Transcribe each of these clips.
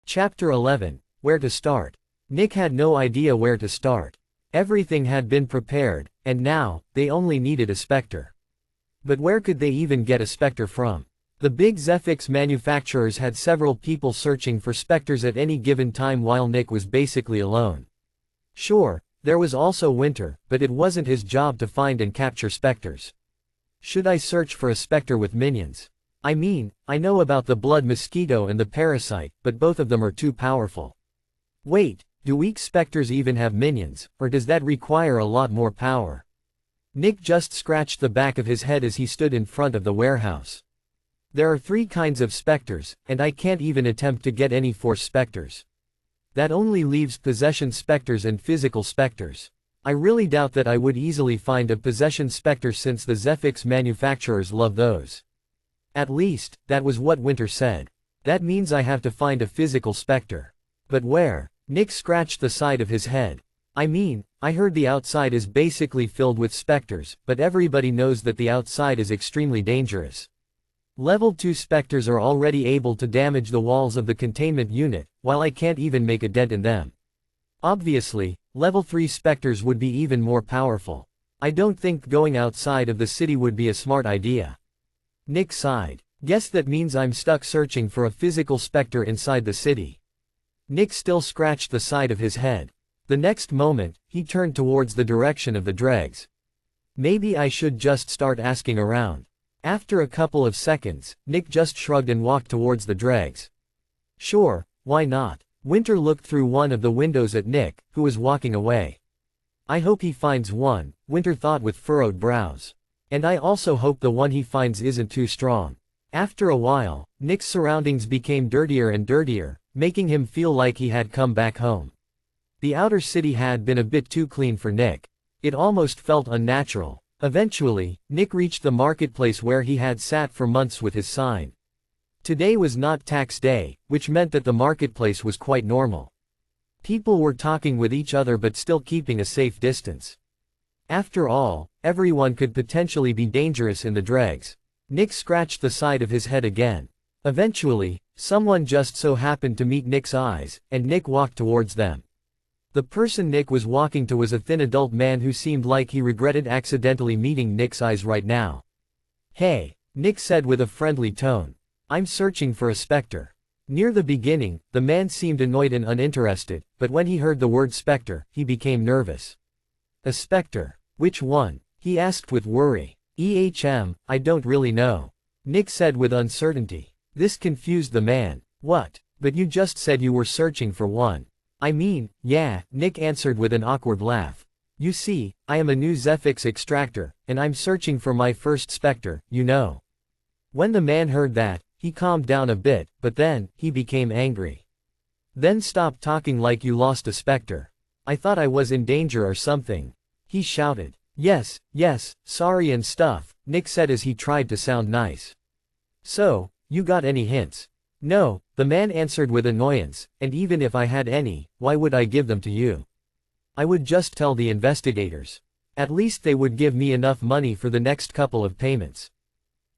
Chapter 11. Where to start? Nick had no idea where to start. Everything had been prepared, and now, they only needed a Spectre. But where could they even get a Spectre from? The big Zephyx manufacturers had several people searching for Spectres at any given time while Nick was basically alone. Sure, there was also Winter, but it wasn't his job to find and capture Spectres. Should I search for a Spectre with minions? I mean, I know about the Blood Mosquito and the Parasite, but both of them are too powerful. Wait, do weak Spectres even have minions, or does that require a lot more power? Nick just scratched the back of his head as he stood in front of the warehouse. There are 3 kinds of Spectres, and I can't even attempt to get any Force Spectres. That only leaves Possession Spectres and Physical Spectres. I really doubt that I would easily find a Possession Spectre since the Zephyx manufacturers love those. At least, that was what Winter said. That means I have to find a Physical Spectre. But where? Nick scratched the side of his head. I mean, I heard the outside is basically filled with Spectres, but everybody knows that the outside is extremely dangerous. Level 2 Spectres are already able to damage the walls of the containment unit, while I can't even make a dent in them. Obviously, Level 3 Spectres would be even more powerful. I don't think going outside of the city would be a smart idea. Nick sighed. Guess that means I'm stuck searching for a Physical Spectre inside the city. Nick still scratched the side of his head. The next moment, he turned towards the direction of the dregs. Maybe I should just start asking around. After a couple of seconds, Nick just shrugged and walked towards the dregs. Sure, why not? Winter looked through one of the windows at Nick, who was walking away. I hope he finds one, Winter thought with furrowed brows. And I also hope the one he finds isn't too strong. After a while, Nick's surroundings became dirtier and dirtier, making him feel like he had come back home. The outer city had been a bit too clean for Nick. It almost felt unnatural. Eventually, Nick reached the marketplace where he had sat for months with his sign. Today was not tax day, which meant that the marketplace was quite normal. People were talking with each other but still keeping a safe distance. After all, everyone could potentially be dangerous in the dregs. Nick scratched the side of his head again. Eventually, someone just so happened to meet Nick's eyes, and Nick walked towards them. The person Nick was walking to was a thin adult man who seemed like he regretted accidentally meeting Nick's eyes right now. Hey, Nick said with a friendly tone. I'm searching for a Spectre. Near the beginning, the man seemed annoyed and uninterested, but when he heard the word Spectre, he became nervous. A Spectre? Which one? He asked with worry. I don't really know. Nick said with uncertainty. This confused the man. What? But you just said you were searching for one. I mean, yeah, Nick answered with an awkward laugh. You see, I am a new Zephyx extractor, and I'm searching for my first Spectre, you know. When the man heard that, he calmed down a bit, but then, he became angry. Then stop talking like you lost a Spectre. I thought I was in danger or something. He shouted. Yes, sorry and stuff, Nick said as he tried to sound nice. So, you got any hints? No, the man answered with annoyance, and even if I had any, why would I give them to you? I would just tell the investigators. At least they would give me enough money for the next couple of payments.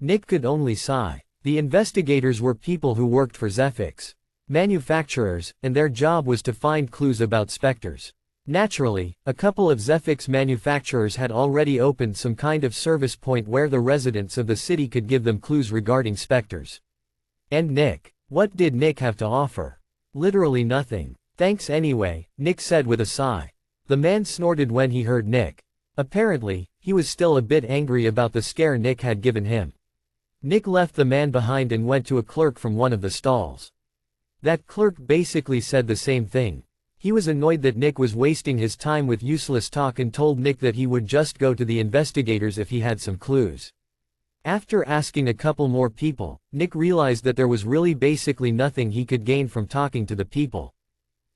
Nick could only sigh. The investigators were people who worked for Zephyx manufacturers, and their job was to find clues about Spectres. Naturally, a couple of Zephyx manufacturers had already opened some kind of service point where the residents of the city could give them clues regarding Spectres. And Nick? What did Nick have to offer? Literally nothing. Thanks anyway, Nick said with a sigh. The man snorted when he heard Nick. Apparently, he was still a bit angry about the scare Nick had given him. Nick left the man behind and went to a clerk from one of the stalls. That clerk basically said the same thing. He was annoyed that Nick was wasting his time with useless talk and told Nick that he would just go to the investigators if he had some clues. After asking a couple more people, Nick realized that there was really basically nothing he could gain from talking to the people.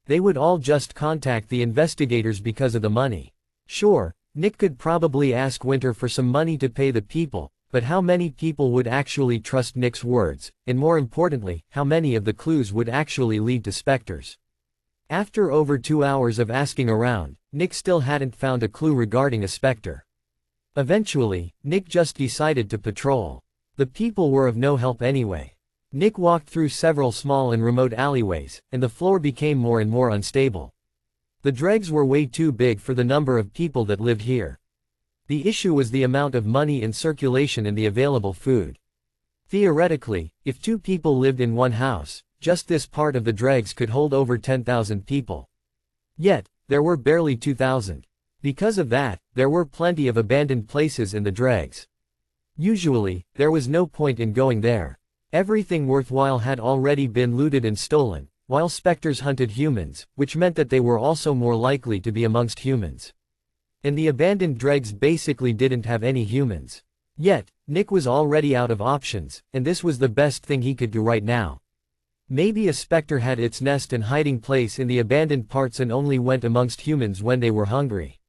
They would all just contact the investigators because of the money. Sure, Nick could probably ask Winter for some money to pay the people, but how many people would actually trust Nick's words, and more importantly, how many of the clues would actually lead to Spectres? After over 2 hours of asking around, Nick still hadn't found a clue regarding a Spectre. Eventually, Nick just decided to patrol. The people were of no help anyway. Nick walked through several small and remote alleyways, and the floor became more and more unstable. The dregs were way too big for the number of people that lived here. The issue was the amount of money in circulation and the available food. Theoretically, if 2 people lived in one house, just this part of the dregs could hold over 10,000 people. Yet, there were barely 2,000. Because of that, there were plenty of abandoned places in the dregs. Usually, there was no point in going there. Everything worthwhile had already been looted and stolen, while specters hunted humans, which meant that they were also more likely to be amongst humans. And the abandoned dregs basically didn't have any humans. Yet, Nick was already out of options, and this was the best thing he could do right now. Maybe a specter had its nest and hiding place in the abandoned parts and only went amongst humans when they were hungry.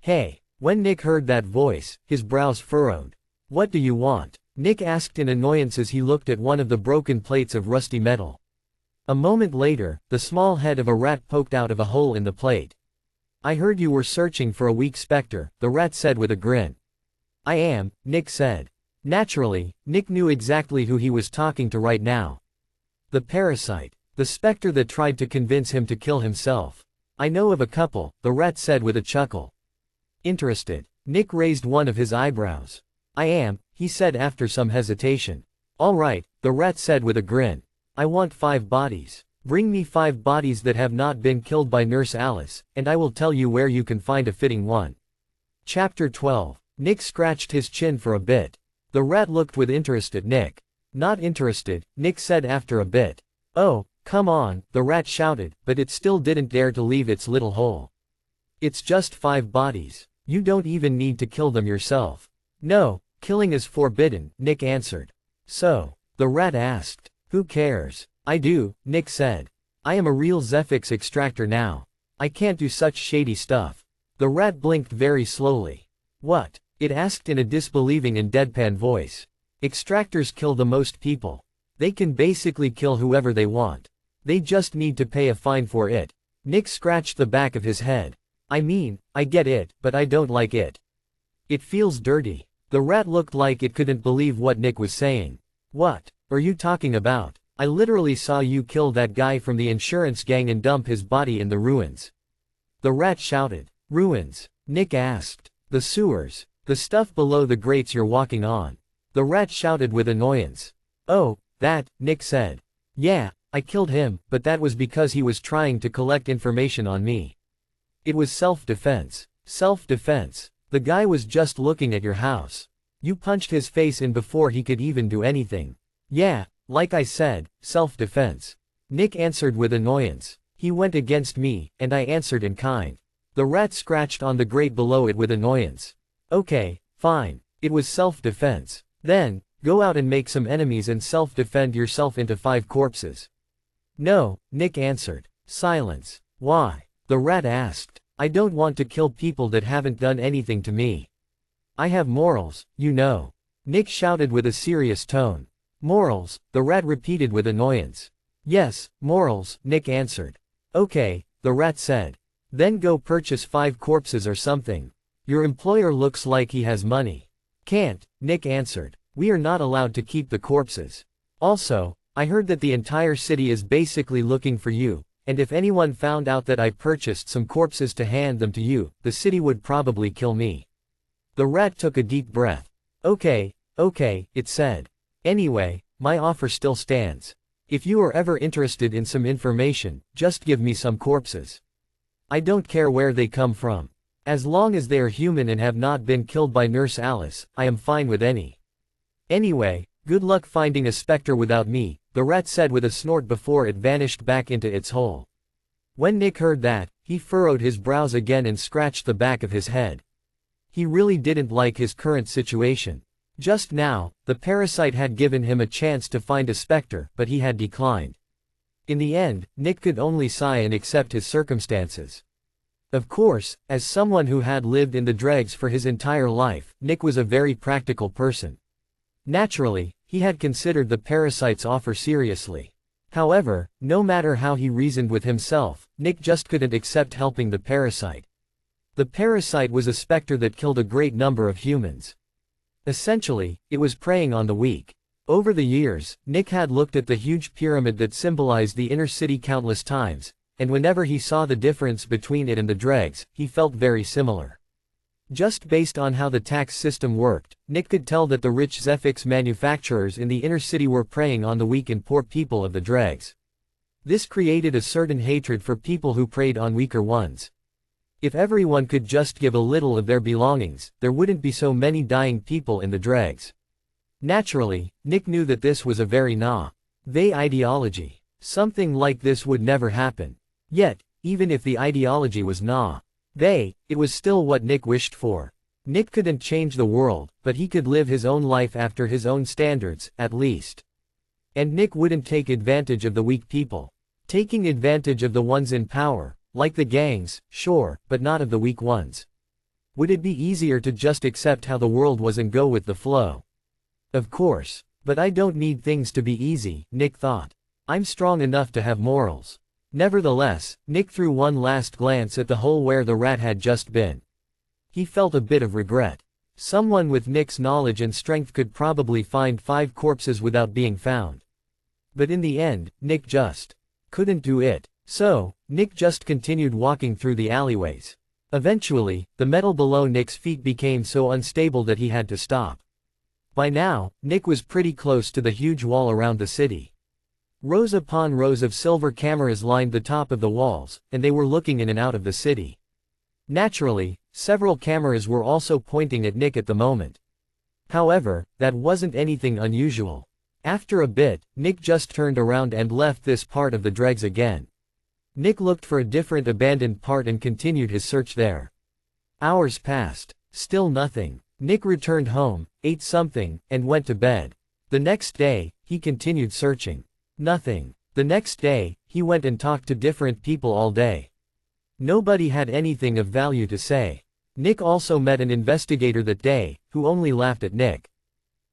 Hey! When Nick heard that voice, his brows furrowed. What do you want? Nick asked in annoyance as he looked at one of the broken plates of rusty metal. A moment later, the small head of a rat poked out of a hole in the plate. I heard you were searching for a weak specter, the rat said with a grin. I am, Nick said. Naturally, Nick knew exactly who he was talking to right now. The parasite. The specter that tried to convince him to kill himself. I know of a couple, the rat said with a chuckle. Interested. Nick raised one of his eyebrows. I am, he said after some hesitation. All right, the rat said with a grin. I want 5 bodies. Bring me 5 bodies that have not been killed by Nurse Alice, and I will tell you where you can find a fitting one. Chapter 12. Nick scratched his chin for a bit. The rat looked with interest at Nick. Not interested, Nick said after a bit. Oh, come on, the rat shouted, but it still didn't dare to leave its little hole. It's just 5 bodies. You don't even need to kill them yourself. No, killing is forbidden, Nick answered. So, the rat asked. Who cares? I do, Nick said. I am a real Zephyx extractor now. I can't do such shady stuff. The rat blinked very slowly. What? It asked in a disbelieving and deadpan voice. Extractors kill the most people. They can basically kill whoever they want. They just need to pay a fine for it. Nick scratched the back of his head. I mean, I get it, but I don't like it. It feels dirty. The rat looked like it couldn't believe what Nick was saying. What are you talking about? I literally saw you kill that guy from the insurance gang and dump his body in the ruins. The rat shouted. Ruins? Nick asked. The sewers. The stuff below the grates you're walking on. The rat shouted with annoyance. Oh, that, Nick said. Yeah, I killed him, but that was because he was trying to collect information on me. It was self-defense. Self-defense. The guy was just looking at your house. You punched his face in before he could even do anything. Yeah, like I said, self-defense. Nick answered with annoyance. He went against me, and I answered in kind. The rat scratched on the grate below it with annoyance. Okay, fine. It was self-defense. Then, go out and make some enemies and self-defend yourself into 5 corpses. No, Nick answered. Silence. Why? The rat asked. I don't want to kill people that haven't done anything to me. I have morals, you know. Nick shouted with a serious tone. Morals, the rat repeated with annoyance. Yes, morals, Nick answered. Okay, the rat said. Then go purchase 5 corpses or something. Your employer looks like he has money. Can't, Nick answered. We are not allowed to keep the corpses. Also, I heard that the entire city is basically looking for you, and if anyone found out that I purchased some corpses to hand them to you, the city would probably kill me. The rat took a deep breath. Okay, it said. Anyway, my offer still stands. If you are ever interested in some information, just give me some corpses. I don't care where they come from. As long as they are human and have not been killed by Nurse Alice, I am fine with any. Anyway, good luck finding a specter without me, the rat said with a snort before it vanished back into its hole. When Nick heard that, he furrowed his brows again and scratched the back of his head. He really didn't like his current situation. Just now, the parasite had given him a chance to find a specter, but he had declined. In the end, Nick could only sigh and accept his circumstances. Of course, as someone who had lived in the dregs for his entire life, Nick was a very practical person. Naturally, he had considered the parasite's offer seriously. However, no matter how he reasoned with himself, Nick just couldn't accept helping the parasite. The parasite was a specter that killed a great number of humans. Essentially, it was preying on the weak. Over the years, Nick had looked at the huge pyramid that symbolized the inner city countless times, and whenever he saw the difference between it and the dregs, he felt very similar. Just based on how the tax system worked, Nick could tell that the rich Zephyx manufacturers in the inner city were preying on the weak and poor people of the dregs. This created a certain hatred for people who preyed on weaker ones. If everyone could just give a little of their belongings, there wouldn't be so many dying people in the dregs. Naturally, Nick knew that this was a very they ideology. Something like this would never happen. Yet, even if the ideology was it was still what Nick wished for. Nick couldn't change the world, but he could live his own life after his own standards, at least. And Nick wouldn't take advantage of the weak people. Taking advantage of the ones in power, like the gangs, sure, but not of the weak ones. Would it be easier to just accept how the world was and go with the flow? Of course. But I don't need things to be easy, Nick thought. I'm strong enough to have morals. Nevertheless, Nick threw one last glance at the hole where the rat had just been. He felt a bit of regret. Someone with Nick's knowledge and strength could probably find 5 corpses without being found. But in the end, Nick just couldn't do it. So, Nick just continued walking through the alleyways. Eventually, the metal below Nick's feet became so unstable that he had to stop. By now, Nick was pretty close to the huge wall around the city. Rows upon rows of silver cameras lined the top of the walls, and they were looking in and out of the city. Naturally, several cameras were also pointing at Nick at the moment. However, that wasn't anything unusual. After a bit, Nick just turned around and left this part of the dregs again. Nick looked for a different abandoned part and continued his search there. Hours passed. Still nothing. Nick returned home, ate something, and went to bed. The next day, he continued searching. Nothing. The next day, he went and talked to different people all day. Nobody had anything of value to say. Nick also met an investigator that day, who only laughed at Nick.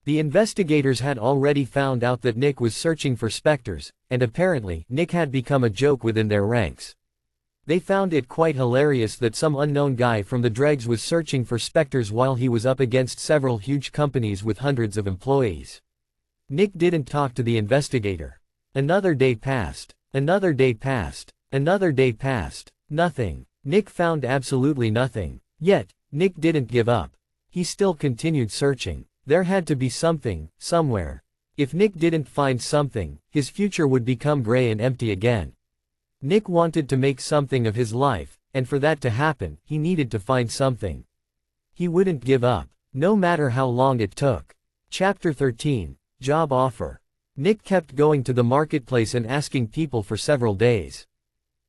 The investigators had already found out that Nick was searching for specters, and apparently, Nick had become a joke within their ranks. They found it quite hilarious that some unknown guy from the dregs was searching for specters while he was up against several huge companies with hundreds of employees. Nick didn't talk to the investigator. Another day passed. Another day passed. Another day passed. Nothing. Nick found absolutely nothing. Yet, Nick didn't give up. He still continued searching. There had to be something, somewhere. If Nick didn't find something, his future would become gray and empty again. Nick wanted to make something of his life, and for that to happen, he needed to find something. He wouldn't give up, no matter how long it took. Chapter 13. Job Offer. Nick kept going to the marketplace and asking people for several days.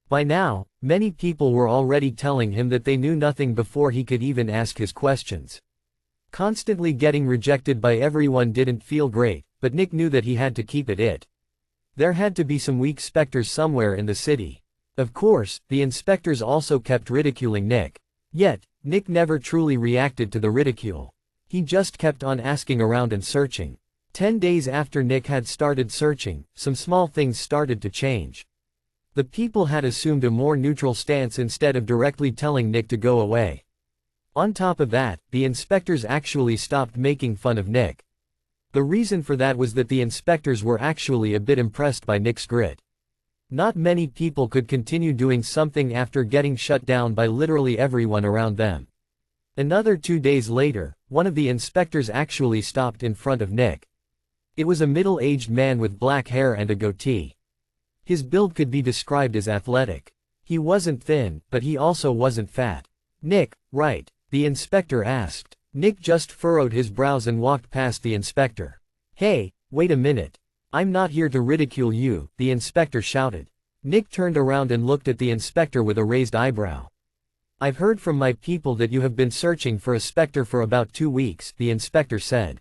By now, many people were already telling him that they knew nothing before he could even ask his questions. Constantly getting rejected by everyone didn't feel great, but Nick knew that he had to keep it. There had to be some weak specters somewhere in the city. Of course, the inspectors also kept ridiculing Nick. Yet, Nick never truly reacted to the ridicule. He just kept on asking around and searching. 10 days after Nick had started searching, some small things started to change. The people had assumed a more neutral stance instead of directly telling Nick to go away. On top of that, the inspectors actually stopped making fun of Nick. The reason for that was that the inspectors were actually a bit impressed by Nick's grit. Not many people could continue doing something after getting shut down by literally everyone around them. Another 2 days later, one of the inspectors actually stopped in front of Nick. It was a middle-aged man with black hair and a goatee. His build could be described as athletic. He wasn't thin, but he also wasn't fat. Nick, right? The inspector asked. Nick just furrowed his brows and walked past the inspector. Hey, wait a minute. I'm not here to ridicule you, the inspector shouted. Nick turned around and looked at the inspector with a raised eyebrow. I've heard from my people that you have been searching for a specter for about 2 weeks, the inspector said.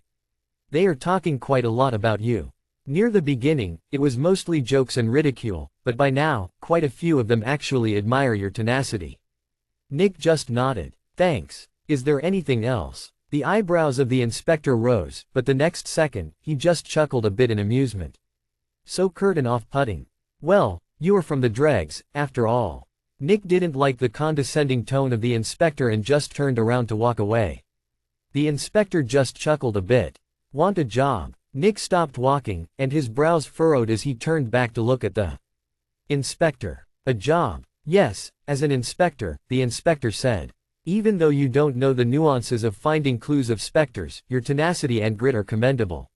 They are talking quite a lot about you. Near the beginning, it was mostly jokes and ridicule, but by now, quite a few of them actually admire your tenacity. Nick just nodded. Thanks. Is there anything else? The eyebrows of the inspector rose, but the next second, he just chuckled a bit in amusement. So curt and off-putting. Well, you are from the dregs, after all. Nick didn't like the condescending tone of the inspector and just turned around to walk away. The inspector just chuckled a bit. Want a job? Nick stopped walking, and his brows furrowed as he turned back to look at the inspector. A job. Yes, as an inspector, the inspector said. Even though you don't know the nuances of finding clues of specters, your tenacity and grit are commendable.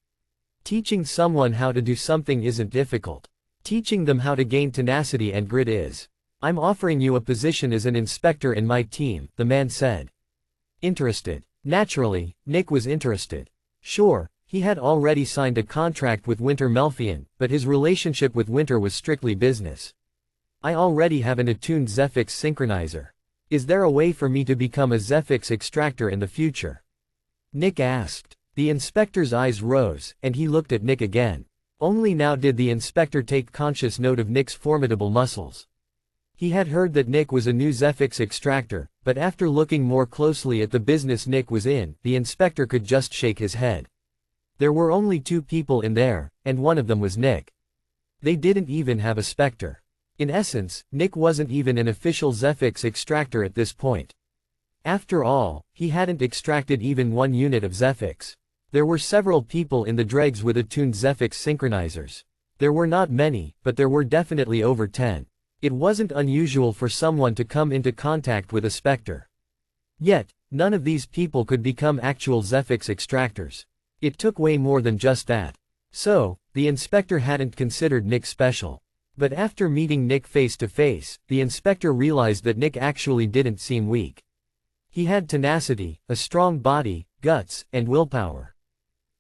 Teaching someone how to do something isn't difficult. Teaching them how to gain tenacity and grit is. I'm offering you a position as an inspector in my team, the man said. Interested. Naturally, Nick was interested. Sure, he had already signed a contract with Winter Melfian, but his relationship with Winter was strictly business. I already have an attuned Zephyx synchronizer. Is there a way for me to become a Zephyx extractor in the future? Nick asked. The inspector's eyes rose, and he looked at Nick again. Only now did the inspector take conscious note of Nick's formidable muscles. He had heard that Nick was a new Zephyx extractor, but after looking more closely at the business Nick was in, the inspector could just shake his head. There were only 2 people in there, and one of them was Nick. They didn't even have a specter. In essence, Nick wasn't even an official Zephyx extractor at this point. After all, he hadn't extracted even 1 unit of Zephyx. There were several people in the dregs with attuned Zephyx synchronizers. There were not many, but there were definitely over 10. It wasn't unusual for someone to come into contact with a specter. Yet, none of these people could become actual Zephyx extractors. It took way more than just that. So, the inspector hadn't considered Nick special. But after meeting Nick face to face, the inspector realized that Nick actually didn't seem weak. He had tenacity, a strong body, guts, and willpower.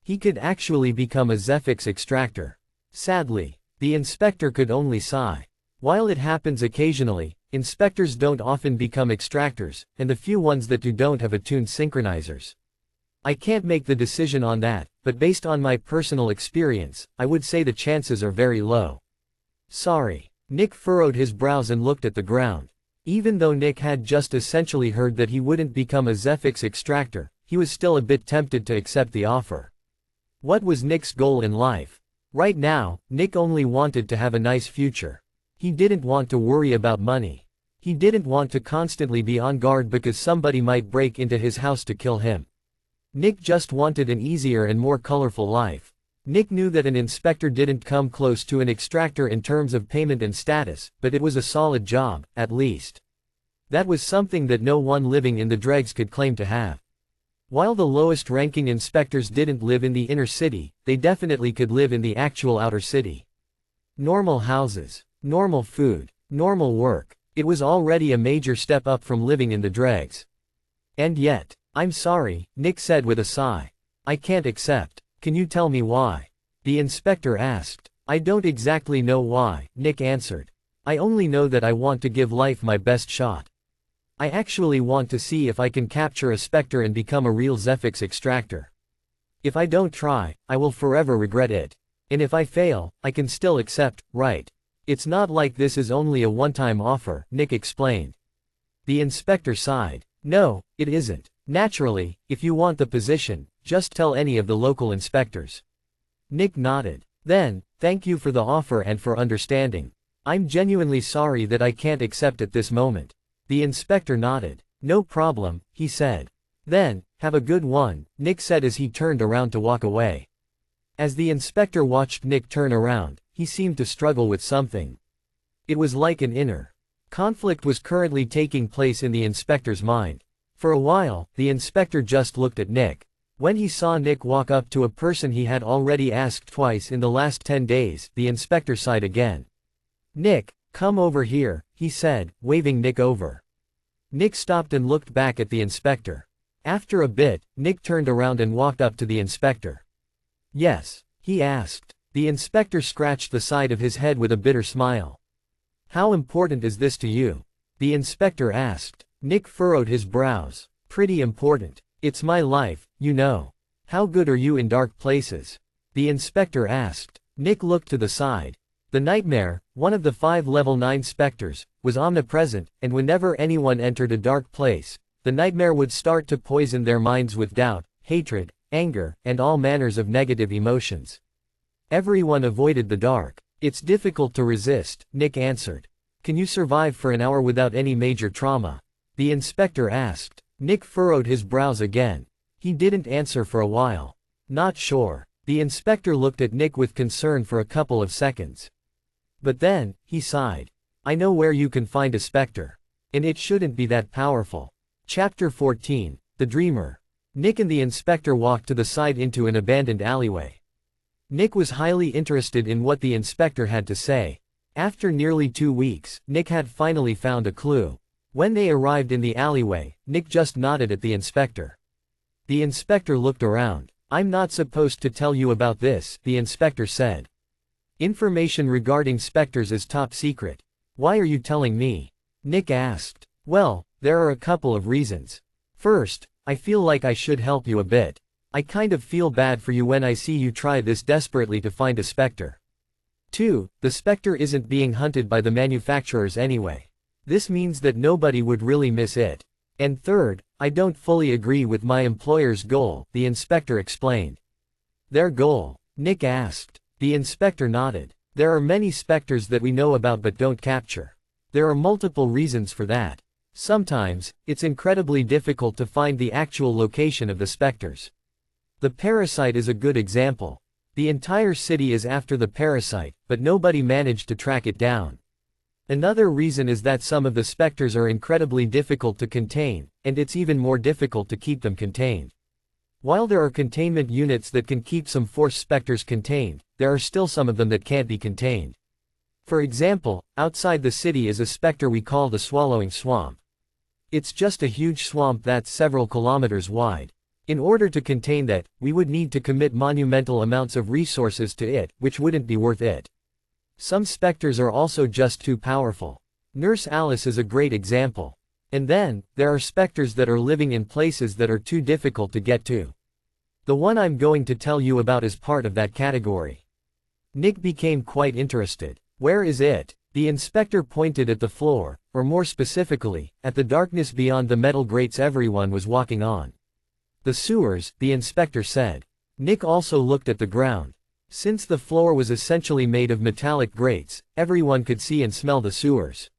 He could actually become a Zephyx extractor. Sadly, the inspector could only sigh. While it happens occasionally, inspectors don't often become extractors, and the few ones that do don't have attuned synchronizers. I can't make the decision on that, but based on my personal experience, I would say the chances are very low. Sorry. Nick furrowed his brows and looked at the ground. Even though Nick had just essentially heard that he wouldn't become a Zephyx extractor, he was still a bit tempted to accept the offer. What was Nick's goal in life? Right now, Nick only wanted to have a nice future. He didn't want to worry about money. He didn't want to constantly be on guard because somebody might break into his house to kill him. Nick just wanted an easier and more colorful life. Nick knew that an inspector didn't come close to an extractor in terms of payment and status, but it was a solid job, at least. That was something that no one living in the dregs could claim to have. While the lowest-ranking inspectors didn't live in the inner city, they definitely could live in the actual outer city. Normal houses, normal food, normal work. It was already a major step up from living in the dregs. And yet, I'm sorry, Nick said with a sigh. I can't accept. Can you tell me why? The inspector asked. I don't exactly know why, Nick answered. I only know that I want to give life my best shot. I actually want to see if I can capture a specter and become a real Zephyx extractor. If I don't try, I will forever regret it. And if I fail, I can still accept, right? It's not like this is only a one-time offer, Nick explained. The inspector sighed. No, it isn't. Naturally, if you want the position, just tell any of the local inspectors. Nick nodded. Then, thank you for the offer and for understanding. I'm genuinely sorry that I can't accept at this moment. The inspector nodded. No problem, he said. Then, have a good one, Nick said as he turned around to walk away. As the inspector watched Nick turn around, he seemed to struggle with something. It was like an inner conflict was currently taking place in the inspector's mind. For a while, the inspector just looked at Nick. When he saw Nick walk up to a person he had already asked twice in the last 10 days, the inspector sighed again. Nick, come over here, he said, waving Nick over. Nick stopped and looked back at the inspector. After a bit, Nick turned around and walked up to the inspector. Yes, he asked. The inspector scratched the side of his head with a bitter smile. How important is this to you? The inspector asked. Nick furrowed his brows. Pretty important. It's my life, you know. How good are you in dark places? The inspector asked. Nick looked to the side. The nightmare, one of the 5 level 9 specters, was omnipresent, and whenever anyone entered a dark place, the nightmare would start to poison their minds with doubt, hatred, anger, and all manners of negative emotions. Everyone avoided the dark. It's difficult to resist, Nick answered. Can you survive for an hour without any major trauma? The inspector asked. Nick furrowed his brows again. He didn't answer for a while. Not sure. The inspector looked at Nick with concern for a couple of seconds. But then, he sighed. I know where you can find a specter. And it shouldn't be that powerful. Chapter 14, The Dreamer. Nick and the inspector walked to the side into an abandoned alleyway. Nick was highly interested in what the inspector had to say. After nearly 2 weeks, Nick had finally found a clue. When they arrived in the alleyway, Nick just nodded at the inspector. The inspector looked around. I'm not supposed to tell you about this, the inspector said. Information regarding specters is top secret. Why are you telling me? Nick asked. Well, there are a couple of reasons. First, I feel like I should help you a bit. I kind of feel bad for you when I see you try this desperately to find a specter. 2. The specter isn't being hunted by the manufacturers anyway. This means that nobody would really miss it. And third, I don't fully agree with my employer's goal, the inspector explained. Their goal? Nick asked. The inspector nodded. There are many specters that we know about but don't capture. There are multiple reasons for that. Sometimes, it's incredibly difficult to find the actual location of the specters. The parasite is a good example. The entire city is after the parasite, but nobody managed to track it down. Another reason is that some of the specters are incredibly difficult to contain, and it's even more difficult to keep them contained. While there are containment units that can keep some force specters contained, there are still some of them that can't be contained. For example, outside the city is a specter we call the Swallowing Swamp. It's just a huge swamp that's several kilometers wide. In order to contain that, we would need to commit monumental amounts of resources to it, which wouldn't be worth it. Some specters are also just too powerful. Nurse Alice is a great example. And then, there are specters that are living in places that are too difficult to get to. The one I'm going to tell you about is part of that category. Nick became quite interested. Where is it? The inspector pointed at the floor, or more specifically, at the darkness beyond the metal grates everyone was walking on. The sewers, the inspector said. Nick also looked at the ground. Since the floor was essentially made of metallic grates, everyone could see and smell the sewers.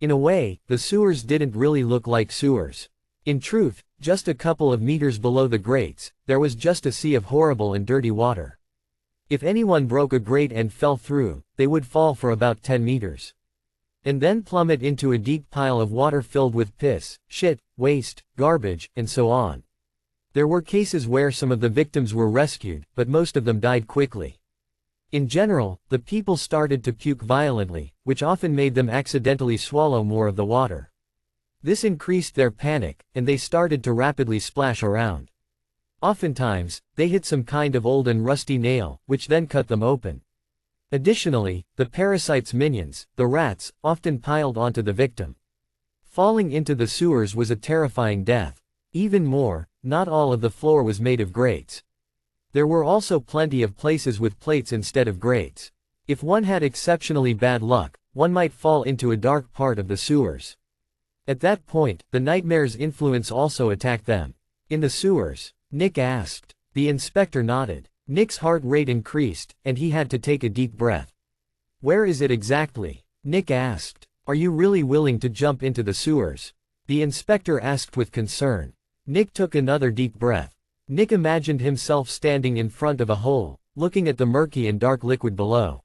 In a way, the sewers didn't really look like sewers. In truth, just a couple of meters below the grates, there was just a sea of horrible and dirty water. If anyone broke a grate and fell through, they would fall for about 10 meters. And then plummet into a deep pile of water filled with piss, shit, waste, garbage, and so on. There were cases where some of the victims were rescued, but most of them died quickly. In general, the people started to puke violently, which often made them accidentally swallow more of the water. This increased their panic, and they started to rapidly splash around. Oftentimes, they hit some kind of old and rusty nail, which then cut them open. Additionally, the parasite's minions, the rats, often piled onto the victim. Falling into the sewers was a terrifying death. Even more, not all of the floor was made of grates. There were also plenty of places with plates instead of grates. If one had exceptionally bad luck, one might fall into a dark part of the sewers. At that point, the nightmare's influence also attacked them. In the sewers? Nick asked. The inspector nodded. Nick's heart rate increased, and he had to take a deep breath. Where is it exactly? Nick asked. Are you really willing to jump into the sewers? The inspector asked with concern. Nick took another deep breath. Nick imagined himself standing in front of a hole, looking at the murky and dark liquid below.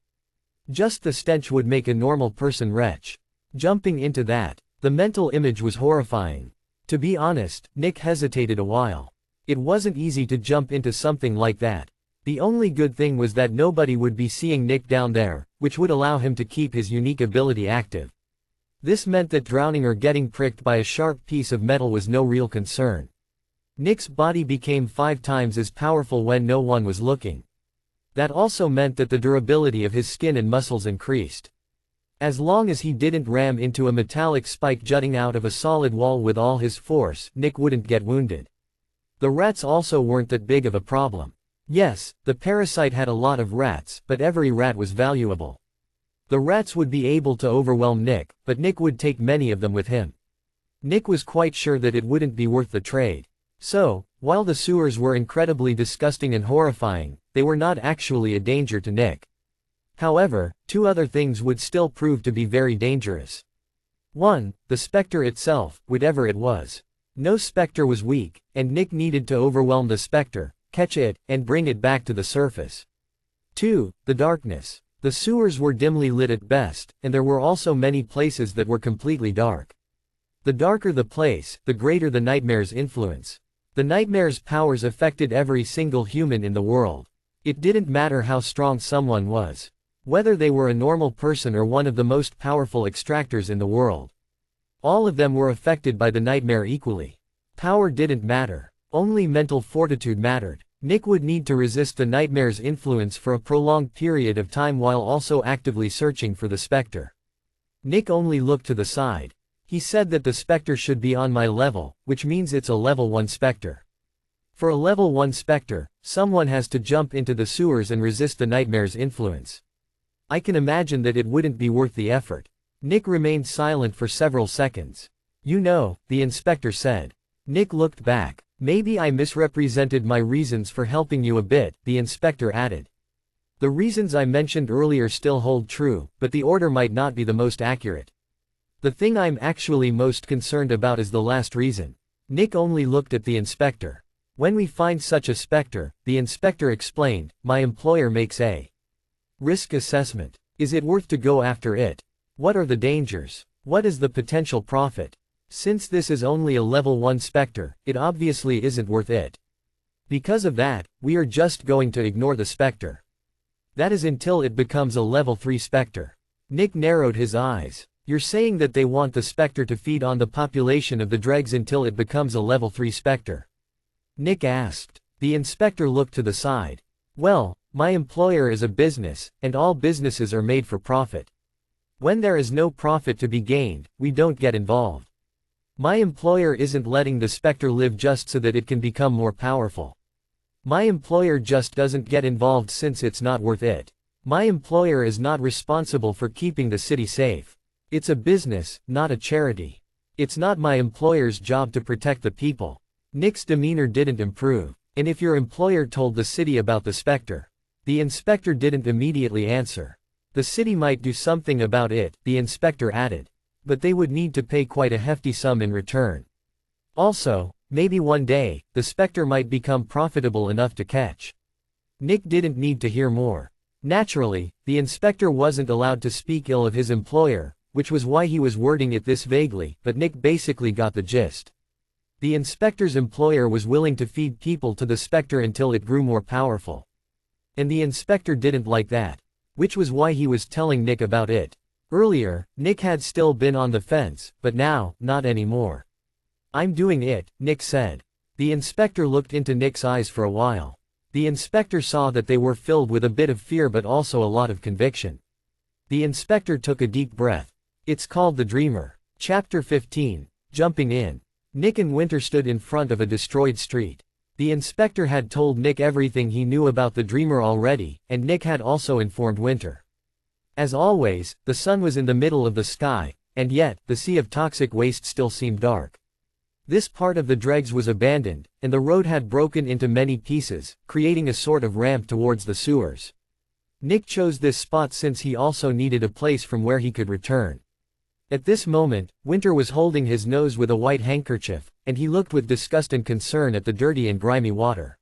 Just the stench would make a normal person retch. Jumping into that, the mental image was horrifying. To be honest, Nick hesitated a while. It wasn't easy to jump into something like that. The only good thing was that nobody would be seeing Nick down there, which would allow him to keep his unique ability active. This meant that drowning or getting pricked by a sharp piece of metal was no real concern. Nick's body became 5 times as powerful when no one was looking. That also meant that the durability of his skin and muscles increased. As long as he didn't ram into a metallic spike jutting out of a solid wall with all his force, Nick wouldn't get wounded. The rats also weren't that big of a problem. Yes, the parasite had a lot of rats, but every rat was valuable. The rats would be able to overwhelm Nick, but Nick would take many of them with him. Nick was quite sure that it wouldn't be worth the trade. So, while the sewers were incredibly disgusting and horrifying, they were not actually a danger to Nick. However, 2 other things would still prove to be very dangerous. 1. The specter itself, whatever it was. No specter was weak, and Nick needed to overwhelm the specter, catch it, and bring it back to the surface. 2. The darkness. The sewers were dimly lit at best, and there were also many places that were completely dark. The darker the place, the greater the nightmare's influence. The nightmare's powers affected every single human in the world. It didn't matter how strong someone was. Whether they were a normal person or one of the most powerful extractors in the world. All of them were affected by the nightmare equally. Power didn't matter. Only mental fortitude mattered. Nick would need to resist the nightmare's influence for a prolonged period of time while also actively searching for the specter. Nick only looked to the side. He said that the specter should be on my level, which means it's a level 1 specter. For a level 1 specter, someone has to jump into the sewers and resist the nightmare's influence. I can imagine that it wouldn't be worth the effort. Nick remained silent for several seconds. You know, the inspector said. Nick looked back. Maybe I misrepresented my reasons for helping you a bit, the inspector added. The reasons I mentioned earlier still hold true, but the order might not be the most accurate. The thing I'm actually most concerned about is the last reason. Nick only looked at the inspector. When we find such a specter, the inspector explained, my employer makes a risk assessment. Is it worth to go after it? What are the dangers? What is the potential profit? Since this is only a level 1 specter, it obviously isn't worth it. Because of that, we are just going to ignore the specter. That is until it becomes a level 3 specter. Nick narrowed his eyes. You're saying that they want the specter to feed on the population of the dregs until it becomes a level 3 specter? Nick asked. The inspector looked to the side. Well, my employer is a business, and all businesses are made for profit. When there is no profit to be gained, we don't get involved. My employer isn't letting the specter live just so that it can become more powerful. My employer just doesn't get involved since it's not worth it. My employer is not responsible for keeping the city safe. It's a business, not a charity. It's not my employer's job to protect the people. Nick's demeanor didn't improve. And if your employer told the city about the specter? The inspector didn't immediately answer. The city might do something about it, the inspector added. But they would need to pay quite a hefty sum in return. Also, maybe one day, the specter might become profitable enough to catch. Nick didn't need to hear more. Naturally, the inspector wasn't allowed to speak ill of his employer, which was why he was wording it this vaguely, but Nick basically got the gist. The inspector's employer was willing to feed people to the specter until it grew more powerful. And the inspector didn't like that. Which was why he was telling Nick about it. Earlier, Nick had still been on the fence, but now, not anymore. I'm doing it, Nick said. The inspector looked into Nick's eyes for a while. The inspector saw that they were filled with a bit of fear but also a lot of conviction. The inspector took a deep breath. It's called The Dreamer. Chapter 15. Jumping in. Nick and Winter stood in front of a destroyed street. The inspector had told Nick everything he knew about the Dreamer already, and Nick had also informed Winter. As always, the sun was in the middle of the sky, and yet, the sea of toxic waste still seemed dark. This part of the dregs was abandoned, and the road had broken into many pieces, creating a sort of ramp towards the sewers. Nick chose this spot since he also needed a place from where he could return. At this moment, Winter was holding his nose with a white handkerchief, and he looked with disgust and concern at the dirty and grimy water.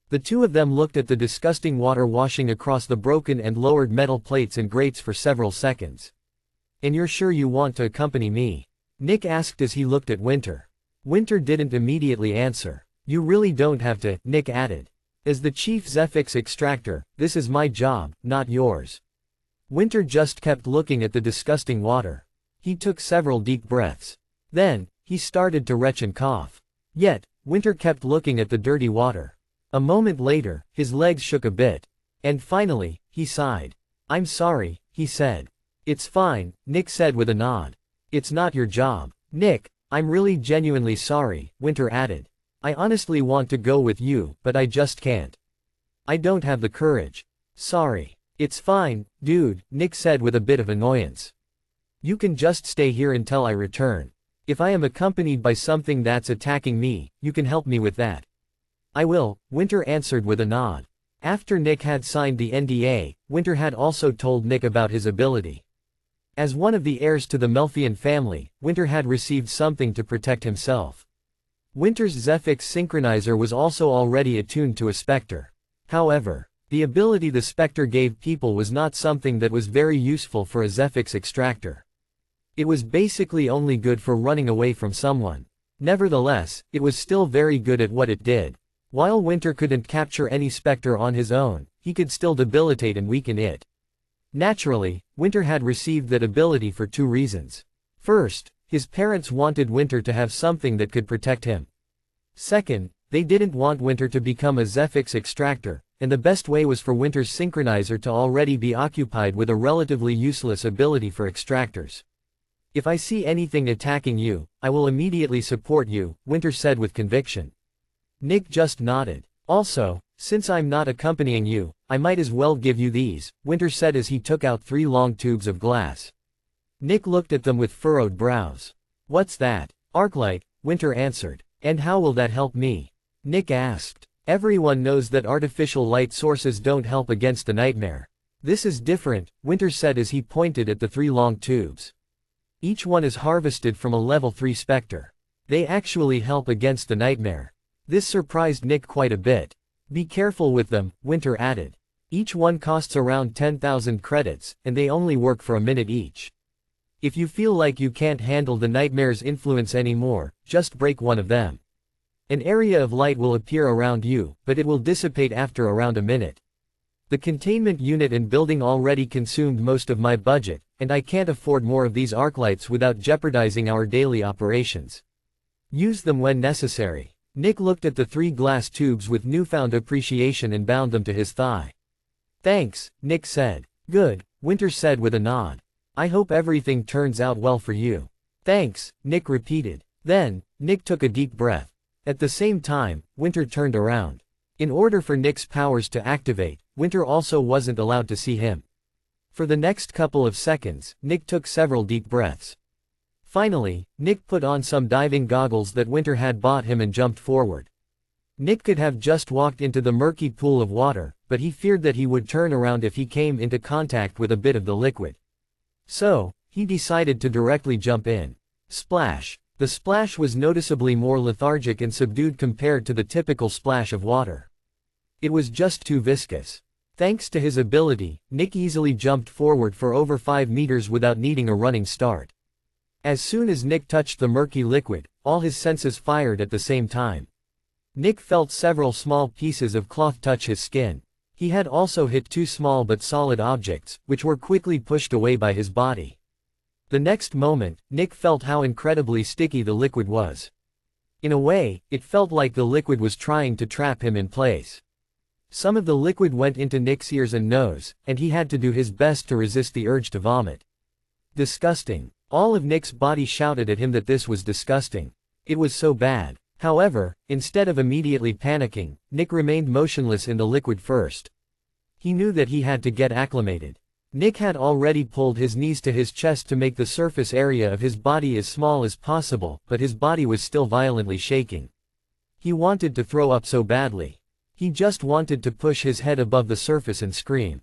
The two of them looked at the disgusting water washing across the broken and lowered metal plates and grates for several seconds. And you're sure you want to accompany me? Nick asked as he looked at Winter. Winter didn't immediately answer. You really don't have to, Nick added. As the chief Zephyx extractor, this is my job, not yours. Winter just kept looking at the disgusting water. He took several deep breaths. Then, he started to retch and cough. Yet, Winter kept looking at the dirty water. A moment later, his legs shook a bit. And finally, he sighed. I'm sorry, he said. It's fine, Nick said with a nod. It's not your job. Nick, I'm really genuinely sorry, Winter added. I honestly want to go with you, but I just can't. I don't have the courage. Sorry. It's fine, dude, Nick said with a bit of annoyance. You can just stay here until I return. If I am accompanied by something that's attacking me, you can help me with that. I will, Winter answered with a nod. After Nick had signed the NDA, Winter had also told Nick about his ability. As one of the heirs to the Melfian family, Winter had received something to protect himself. Winter's Zephyx synchronizer was also already attuned to a Spectre. However, the ability the Spectre gave people was not something that was very useful for a Zephyx extractor. It was basically only good for running away from someone. Nevertheless, it was still very good at what it did. While Winter couldn't capture any Spectre on his own, he could still debilitate and weaken it. Naturally, Winter had received that ability for two reasons. First, his parents wanted Winter to have something that could protect him. Second, they didn't want Winter to become a Zephyx extractor, and the best way was for Winter's synchronizer to already be occupied with a relatively useless ability for extractors. If I see anything attacking you, I will immediately support you, Winter said with conviction. Nick just nodded. Also, since I'm not accompanying you, I might as well give you these, Winter said as he took out 3 long tubes of glass. Nick looked at them with furrowed brows. What's that? Arclight, Winter answered. And how will that help me? Nick asked. Everyone knows that artificial light sources don't help against the nightmare. This is different, Winter said as he pointed at the 3 long tubes. Each one is harvested from a level 3 Spectre. They actually help against the nightmare. This surprised Nick quite a bit. Be careful with them, Winter added. Each one costs around 10,000 credits, and they only work for a minute each. If you feel like you can't handle the nightmare's influence anymore, just break one of them. An area of light will appear around you, but it will dissipate after around a minute. The containment unit and building already consumed most of my budget, and I can't afford more of these arclights without jeopardizing our daily operations. Use them when necessary. Nick looked at the 3 glass tubes with newfound appreciation and bound them to his thigh. Thanks, Nick said. Good, Winter said with a nod. I hope everything turns out well for you. Thanks, Nick repeated. Then, Nick took a deep breath. At the same time, Winter turned around. In order for Nick's powers to activate, Winter also wasn't allowed to see him. For the next couple of seconds, Nick took several deep breaths. Finally, Nick put on some diving goggles that Winter had bought him and jumped forward. Nick could have just walked into the murky pool of water, but he feared that he would turn around if he came into contact with a bit of the liquid. So, he decided to directly jump in. Splash. The splash was noticeably more lethargic and subdued compared to the typical splash of water. It was just too viscous. Thanks to his ability, Nick easily jumped forward for over 5 meters without needing a running start. As soon as Nick touched the murky liquid, all his senses fired at the same time. Nick felt several small pieces of cloth touch his skin. He had also hit 2 small but solid objects, which were quickly pushed away by his body. The next moment, Nick felt how incredibly sticky the liquid was. In a way, it felt like the liquid was trying to trap him in place. Some of the liquid went into Nick's ears and nose, and he had to do his best to resist the urge to vomit. Disgusting. All of Nick's body shouted at him that this was disgusting. It was so bad. However, instead of immediately panicking, Nick remained motionless in the liquid first. He knew that he had to get acclimated. Nick had already pulled his knees to his chest to make the surface area of his body as small as possible, but his body was still violently shaking. He wanted to throw up so badly. He just wanted to push his head above the surface and scream.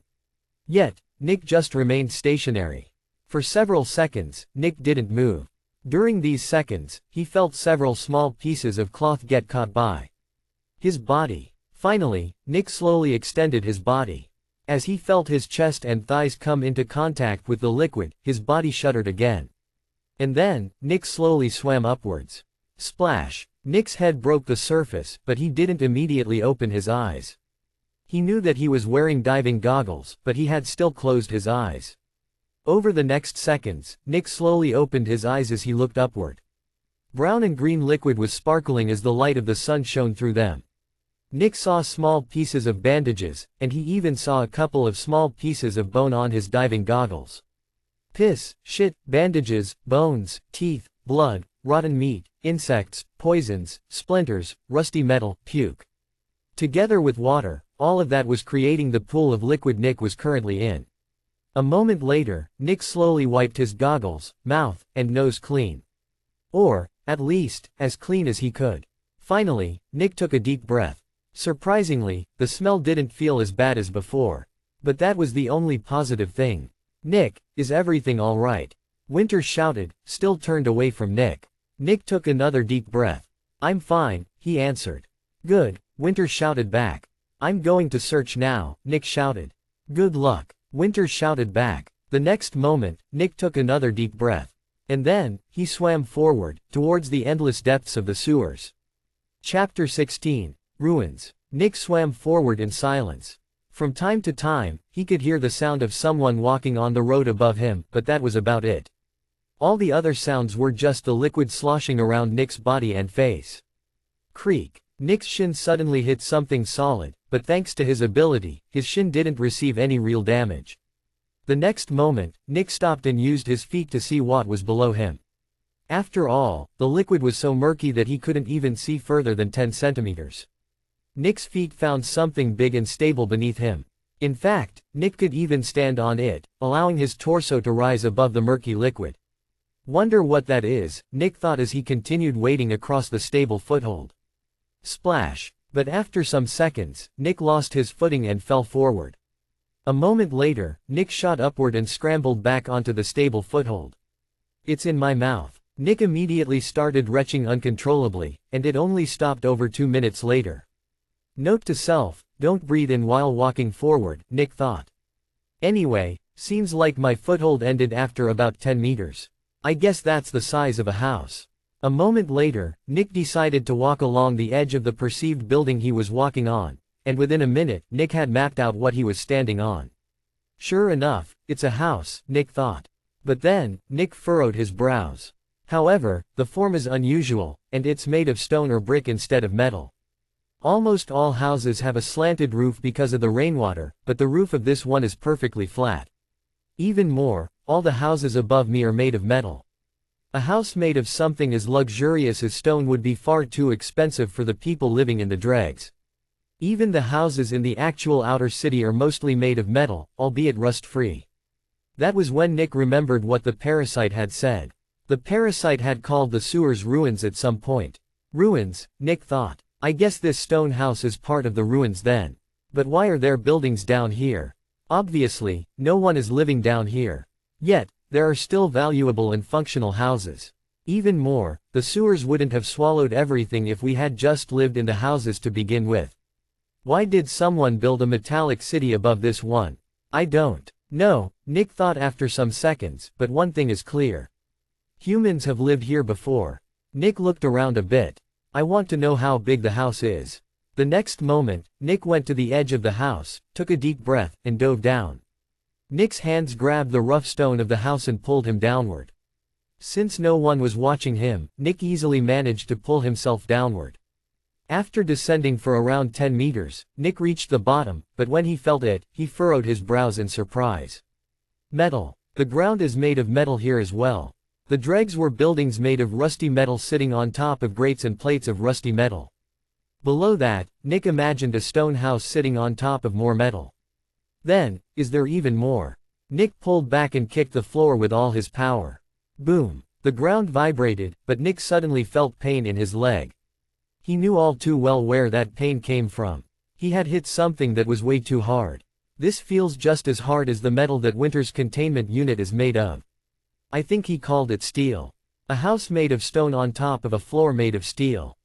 Yet, Nick just remained stationary. For several seconds, Nick didn't move. During these seconds, he felt several small pieces of cloth get caught by his body. Finally, Nick slowly extended his body. As he felt his chest and thighs come into contact with the liquid, his body shuddered again. And then, Nick slowly swam upwards. Splash! Nick's head broke the surface, but he didn't immediately open his eyes. He knew that he was wearing diving goggles, but he had still closed his eyes. Over the next seconds, Nick slowly opened his eyes as he looked upward. Brown and green liquid was sparkling as the light of the sun shone through them. Nick saw small pieces of bandages, and he even saw a couple of small pieces of bone on his diving goggles. Piss, shit, bandages, bones, teeth, blood, rotten meat, insects, poisons, splinters, rusty metal, puke. Together with water, all of that was creating the pool of liquid Nick was currently in. A moment later, Nick slowly wiped his goggles, mouth, and nose clean. Or, at least, as clean as he could. Finally, Nick took a deep breath. Surprisingly, the smell didn't feel as bad as before. But that was the only positive thing. Nick, is everything alright? Winter shouted, still turned away from Nick. Nick took another deep breath. I'm fine, he answered. Good, Winters shouted back. I'm going to search now, Nick shouted. Good luck, Winters shouted back. The next moment, Nick took another deep breath. And then, he swam forward, towards the endless depths of the sewers. Chapter 16. Ruins. Nick swam forward in silence. From time to time, he could hear the sound of someone walking on the road above him, but that was about it. All the other sounds were just the liquid sloshing around Nick's body and face. Creak. Nick's shin suddenly hit something solid, but thanks to his ability, his shin didn't receive any real damage. The next moment, Nick stopped and used his feet to see what was below him. After all, the liquid was so murky that he couldn't even see further than 10 centimeters. Nick's feet found something big and stable beneath him. In fact, Nick could even stand on it, allowing his torso to rise above the murky liquid. Wonder what that is, Nick thought as he continued wading across the stable foothold. Splash! But after some seconds, Nick lost his footing and fell forward. A moment later, Nick shot upward and scrambled back onto the stable foothold. It's in my mouth. Nick immediately started retching uncontrollably, and it only stopped over 2 minutes later. Note to self, don't breathe in while walking forward, Nick thought. Anyway, seems like my foothold ended after about 10 meters. I guess that's the size of a house. A moment later, Nick decided to walk along the edge of the perceived building he was walking on, and within a minute, Nick had mapped out what he was standing on. Sure enough, it's a house, Nick thought. But then, Nick furrowed his brows. However, the form is unusual, and it's made of stone or brick instead of metal. Almost all houses have a slanted roof because of the rainwater, but the roof of this one is perfectly flat. Even more, all the houses above me are made of metal. A house made of something as luxurious as stone would be far too expensive for the people living in the dregs. Even the houses in the actual outer city are mostly made of metal, albeit rust-free. That was when Nick remembered what the parasite had said. The parasite had called the sewers ruins at some point. Ruins, Nick thought. I guess this stone house is part of the ruins then. But why are there buildings down here? Obviously, no one is living down here. Yet, there are still valuable and functional houses. Even more, the sewers wouldn't have swallowed everything if we had just lived in the houses to begin with. Why did someone build a metallic city above this one? I don't know, Nick thought after some seconds, but one thing is clear. Humans have lived here before. Nick looked around a bit. I want to know how big the house is. The next moment, Nick went to the edge of the house, took a deep breath, and dove down. Nick's hands grabbed the rough stone of the house and pulled him downward. Since no one was watching him, Nick easily managed to pull himself downward. After descending for around 10 meters, Nick reached the bottom, but when he felt it, he furrowed his brows in surprise. Metal. The ground is made of metal here as well. The dregs were buildings made of rusty metal sitting on top of grates and plates of rusty metal. Below that, Nick imagined a stone house sitting on top of more metal. Then, is there even more? Nick pulled back and kicked the floor with all his power. Boom! The ground vibrated, but Nick suddenly felt pain in his leg. He knew all too well where that pain came from. He had hit something that was way too hard. This feels just as hard as the metal that Winter's containment unit is made of. I think he called it steel. A house made of stone on top of a floor made of steel.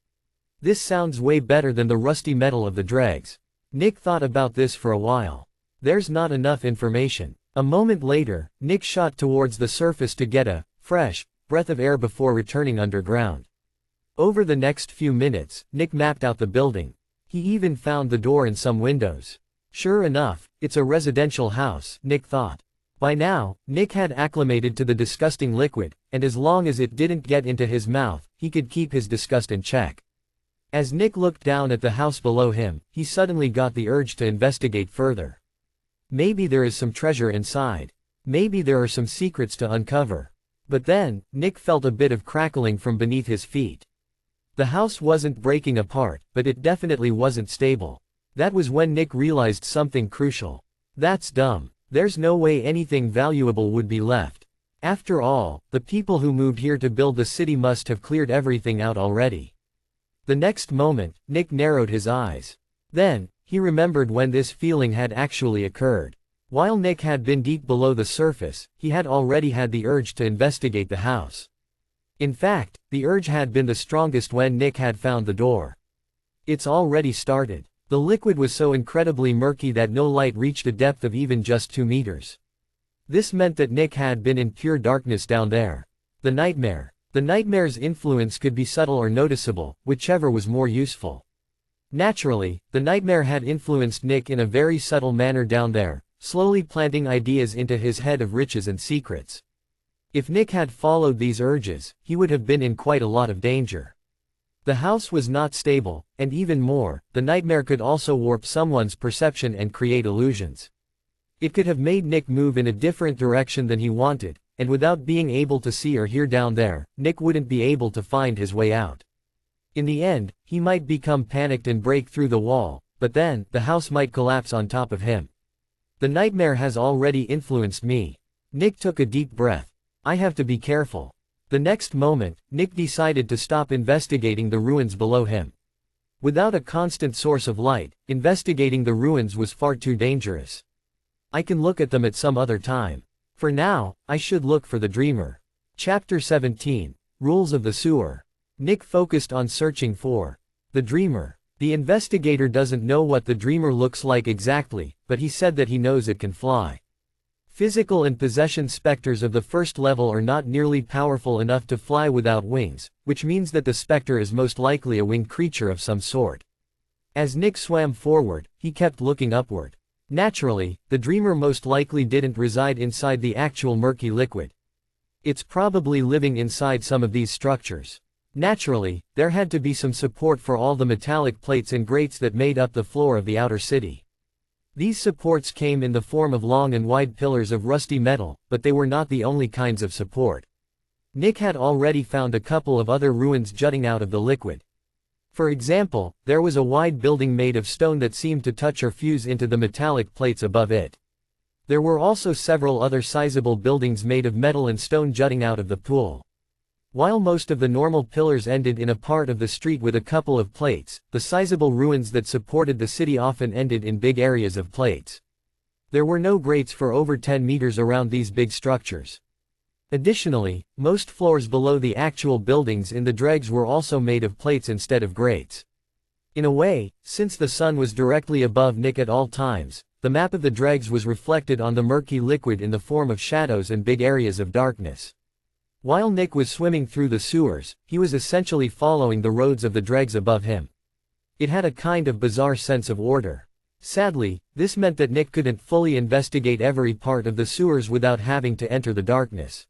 This sounds way better than the rusty metal of the dregs. Nick thought about this for a while. There's not enough information. A moment later, Nick shot towards the surface to get a fresh breath of air before returning underground. Over the next few minutes, Nick mapped out the building. He even found the door and some windows. Sure enough, it's a residential house, Nick thought. By now, Nick had acclimated to the disgusting liquid, and as long as it didn't get into his mouth, he could keep his disgust in check. As Nick looked down at the house below him, he suddenly got the urge to investigate further. Maybe there is some treasure inside. Maybe there are some secrets to uncover. But then, Nick felt a bit of crackling from beneath his feet. The house wasn't breaking apart, but it definitely wasn't stable. That was when Nick realized something crucial. That's dumb. There's no way anything valuable would be left. After all, the people who moved here to build the city must have cleared everything out already. The next moment, Nick narrowed his eyes. Then, he remembered when this feeling had actually occurred. While Nick had been deep below the surface, he had already had the urge to investigate the house. In fact, the urge had been the strongest when Nick had found the door. It's already started. The liquid was so incredibly murky that no light reached a depth of even just 2 meters. This meant that Nick had been in pure darkness down there. The nightmare. The nightmare's influence could be subtle or noticeable, whichever was more useful. Naturally, the nightmare had influenced Nick in a very subtle manner down there, slowly planting ideas into his head of riches and secrets. If Nick had followed these urges, he would have been in quite a lot of danger. The house was not stable, and even more, the nightmare could also warp someone's perception and create illusions. It could have made Nick move in a different direction than he wanted, and without being able to see or hear down there, Nick wouldn't be able to find his way out. In the end, he might become panicked and break through the wall, but then, the house might collapse on top of him. The nightmare has already influenced me. Nick took a deep breath. I have to be careful. The next moment, Nick decided to stop investigating the ruins below him. Without a constant source of light, investigating the ruins was far too dangerous. I can look at them at some other time. For now, I should look for the dreamer. Chapter 17. Rules of the Sewer. Nick focused on searching for the dreamer. The investigator doesn't know what the dreamer looks like exactly, but he said that he knows it can fly. Physical and possession specters of the first level are not nearly powerful enough to fly without wings, which means that the specter is most likely a winged creature of some sort. As Nick swam forward, he kept looking upward. Naturally, the dreamer most likely didn't reside inside the actual murky liquid. It's probably living inside some of these structures. Naturally, there had to be some support for all the metallic plates and grates that made up the floor of the outer city. These supports came in the form of long and wide pillars of rusty metal, but they were not the only kinds of support. Nick had already found a couple of other ruins jutting out of the liquid. For example, there was a wide building made of stone that seemed to touch or fuse into the metallic plates above it. There were also several other sizable buildings made of metal and stone jutting out of the pool. While most of the normal pillars ended in a part of the street with a couple of plates, the sizable ruins that supported the city often ended in big areas of plates. There were no grates for over 10 meters around these big structures. Additionally, most floors below the actual buildings in the dregs were also made of plates instead of grates. In a way, since the sun was directly above Nick at all times, the map of the dregs was reflected on the murky liquid in the form of shadows and big areas of darkness. While Nick was swimming through the sewers, he was essentially following the roads of the dregs above him. It had a kind of bizarre sense of order. Sadly, this meant that Nick couldn't fully investigate every part of the sewers without having to enter the darkness.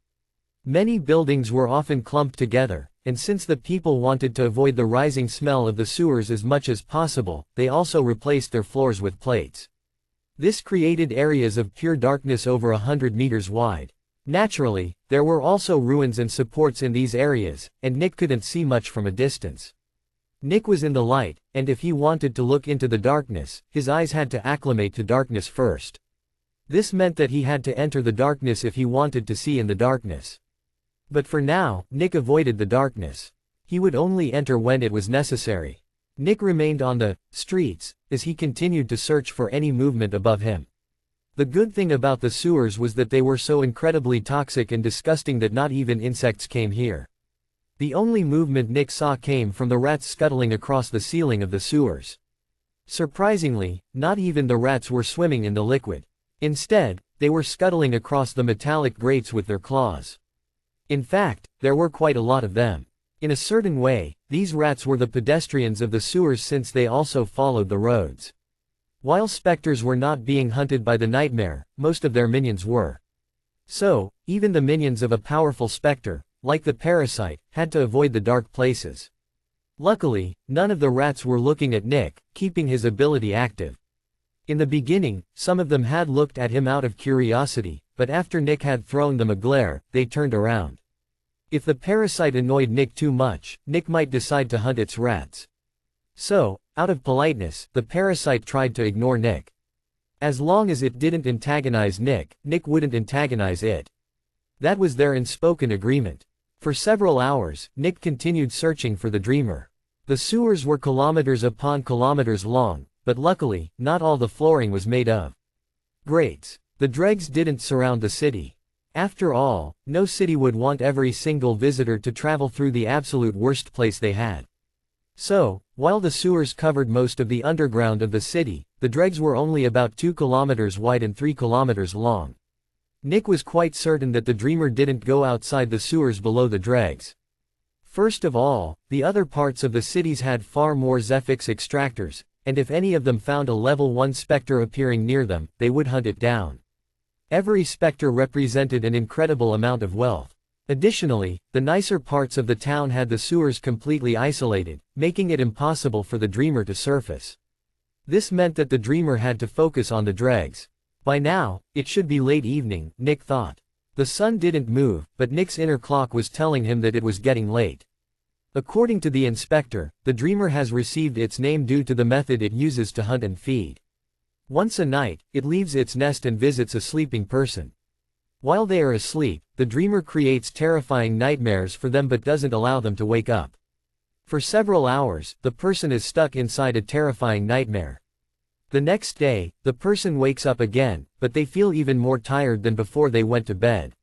Many buildings were often clumped together, and since the people wanted to avoid the rising smell of the sewers as much as possible, they also replaced their floors with plates. This created areas of pure darkness over 100 meters wide. Naturally, there were also ruins and supports in these areas, and Nick couldn't see much from a distance. Nick was in the light, and if he wanted to look into the darkness, his eyes had to acclimate to darkness first. This meant that he had to enter the darkness if he wanted to see in the darkness. But for now, Nick avoided the darkness. He would only enter when it was necessary. Nick remained on the streets as he continued to search for any movement above him. The good thing about the sewers was that they were so incredibly toxic and disgusting that not even insects came here. The only movement Nick saw came from the rats scuttling across the ceiling of the sewers. Surprisingly, not even the rats were swimming in the liquid. Instead, they were scuttling across the metallic grates with their claws. In fact, there were quite a lot of them. In a certain way, these rats were the pedestrians of the sewers since they also followed the roads. While specters were not being hunted by the nightmare, most of their minions were. So, even the minions of a powerful specter, like the parasite, had to avoid the dark places. Luckily, none of the rats were looking at Nick, keeping his ability active. In the beginning, some of them had looked at him out of curiosity, but after Nick had thrown them a glare, they turned around. If the parasite annoyed Nick too much, Nick might decide to hunt its rats. So, out of politeness, the parasite tried to ignore Nick. As long as it didn't antagonize Nick, Nick wouldn't antagonize it. That was their unspoken agreement. For several hours, Nick continued searching for the dreamer. The sewers were kilometers upon kilometers long, but luckily, not all the flooring was made of grates. The dregs didn't surround the city. After all, no city would want every single visitor to travel through the absolute worst place they had. So, while the sewers covered most of the underground of the city, the dregs were only about 2 kilometers wide and 3 kilometers long. Nick was quite certain that the dreamer didn't go outside the sewers below the dregs. First of all, the other parts of the cities had far more Zephyx extractors, and if any of them found a level 1 specter appearing near them, they would hunt it down. Every specter represented an incredible amount of wealth. Additionally, the nicer parts of the town had the sewers completely isolated, making it impossible for the dreamer to surface. This meant that the dreamer had to focus on the dregs. By now, it should be late evening, Nick thought. The sun didn't move, but Nick's inner clock was telling him that it was getting late. According to the inspector, the dreamer has received its name due to the method it uses to hunt and feed. Once a night, it leaves its nest and visits a sleeping person. While they are asleep, the dreamer creates terrifying nightmares for them but doesn't allow them to wake up. For several hours, the person is stuck inside a terrifying nightmare. The next day, the person wakes up again, but they feel even more tired than before they went to bed.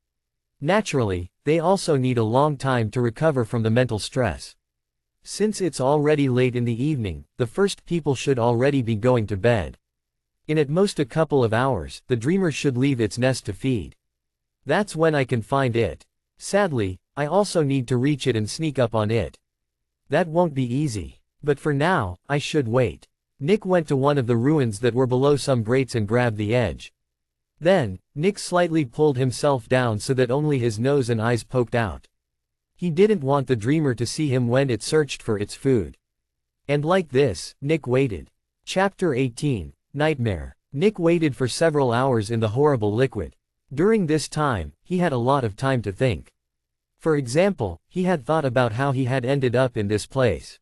Naturally, they also need a long time to recover from the mental stress. Since it's already late in the evening, the first people should already be going to bed. In at most a couple of hours, the dreamer should leave its nest to feed. That's when I can find it. Sadly, I also need to reach it and sneak up on it. That won't be easy. But for now, I should wait. Nick went to one of the ruins that were below some grates and grabbed the edge. Then, Nick slightly pulled himself down so that only his nose and eyes poked out. He didn't want the dreamer to see him when it searched for its food. And like this, Nick waited. Chapter 18. Nightmare. Nick waited for several hours in the horrible liquid. During this time, he had a lot of time to think. For example, he had thought about how he had ended up in this place.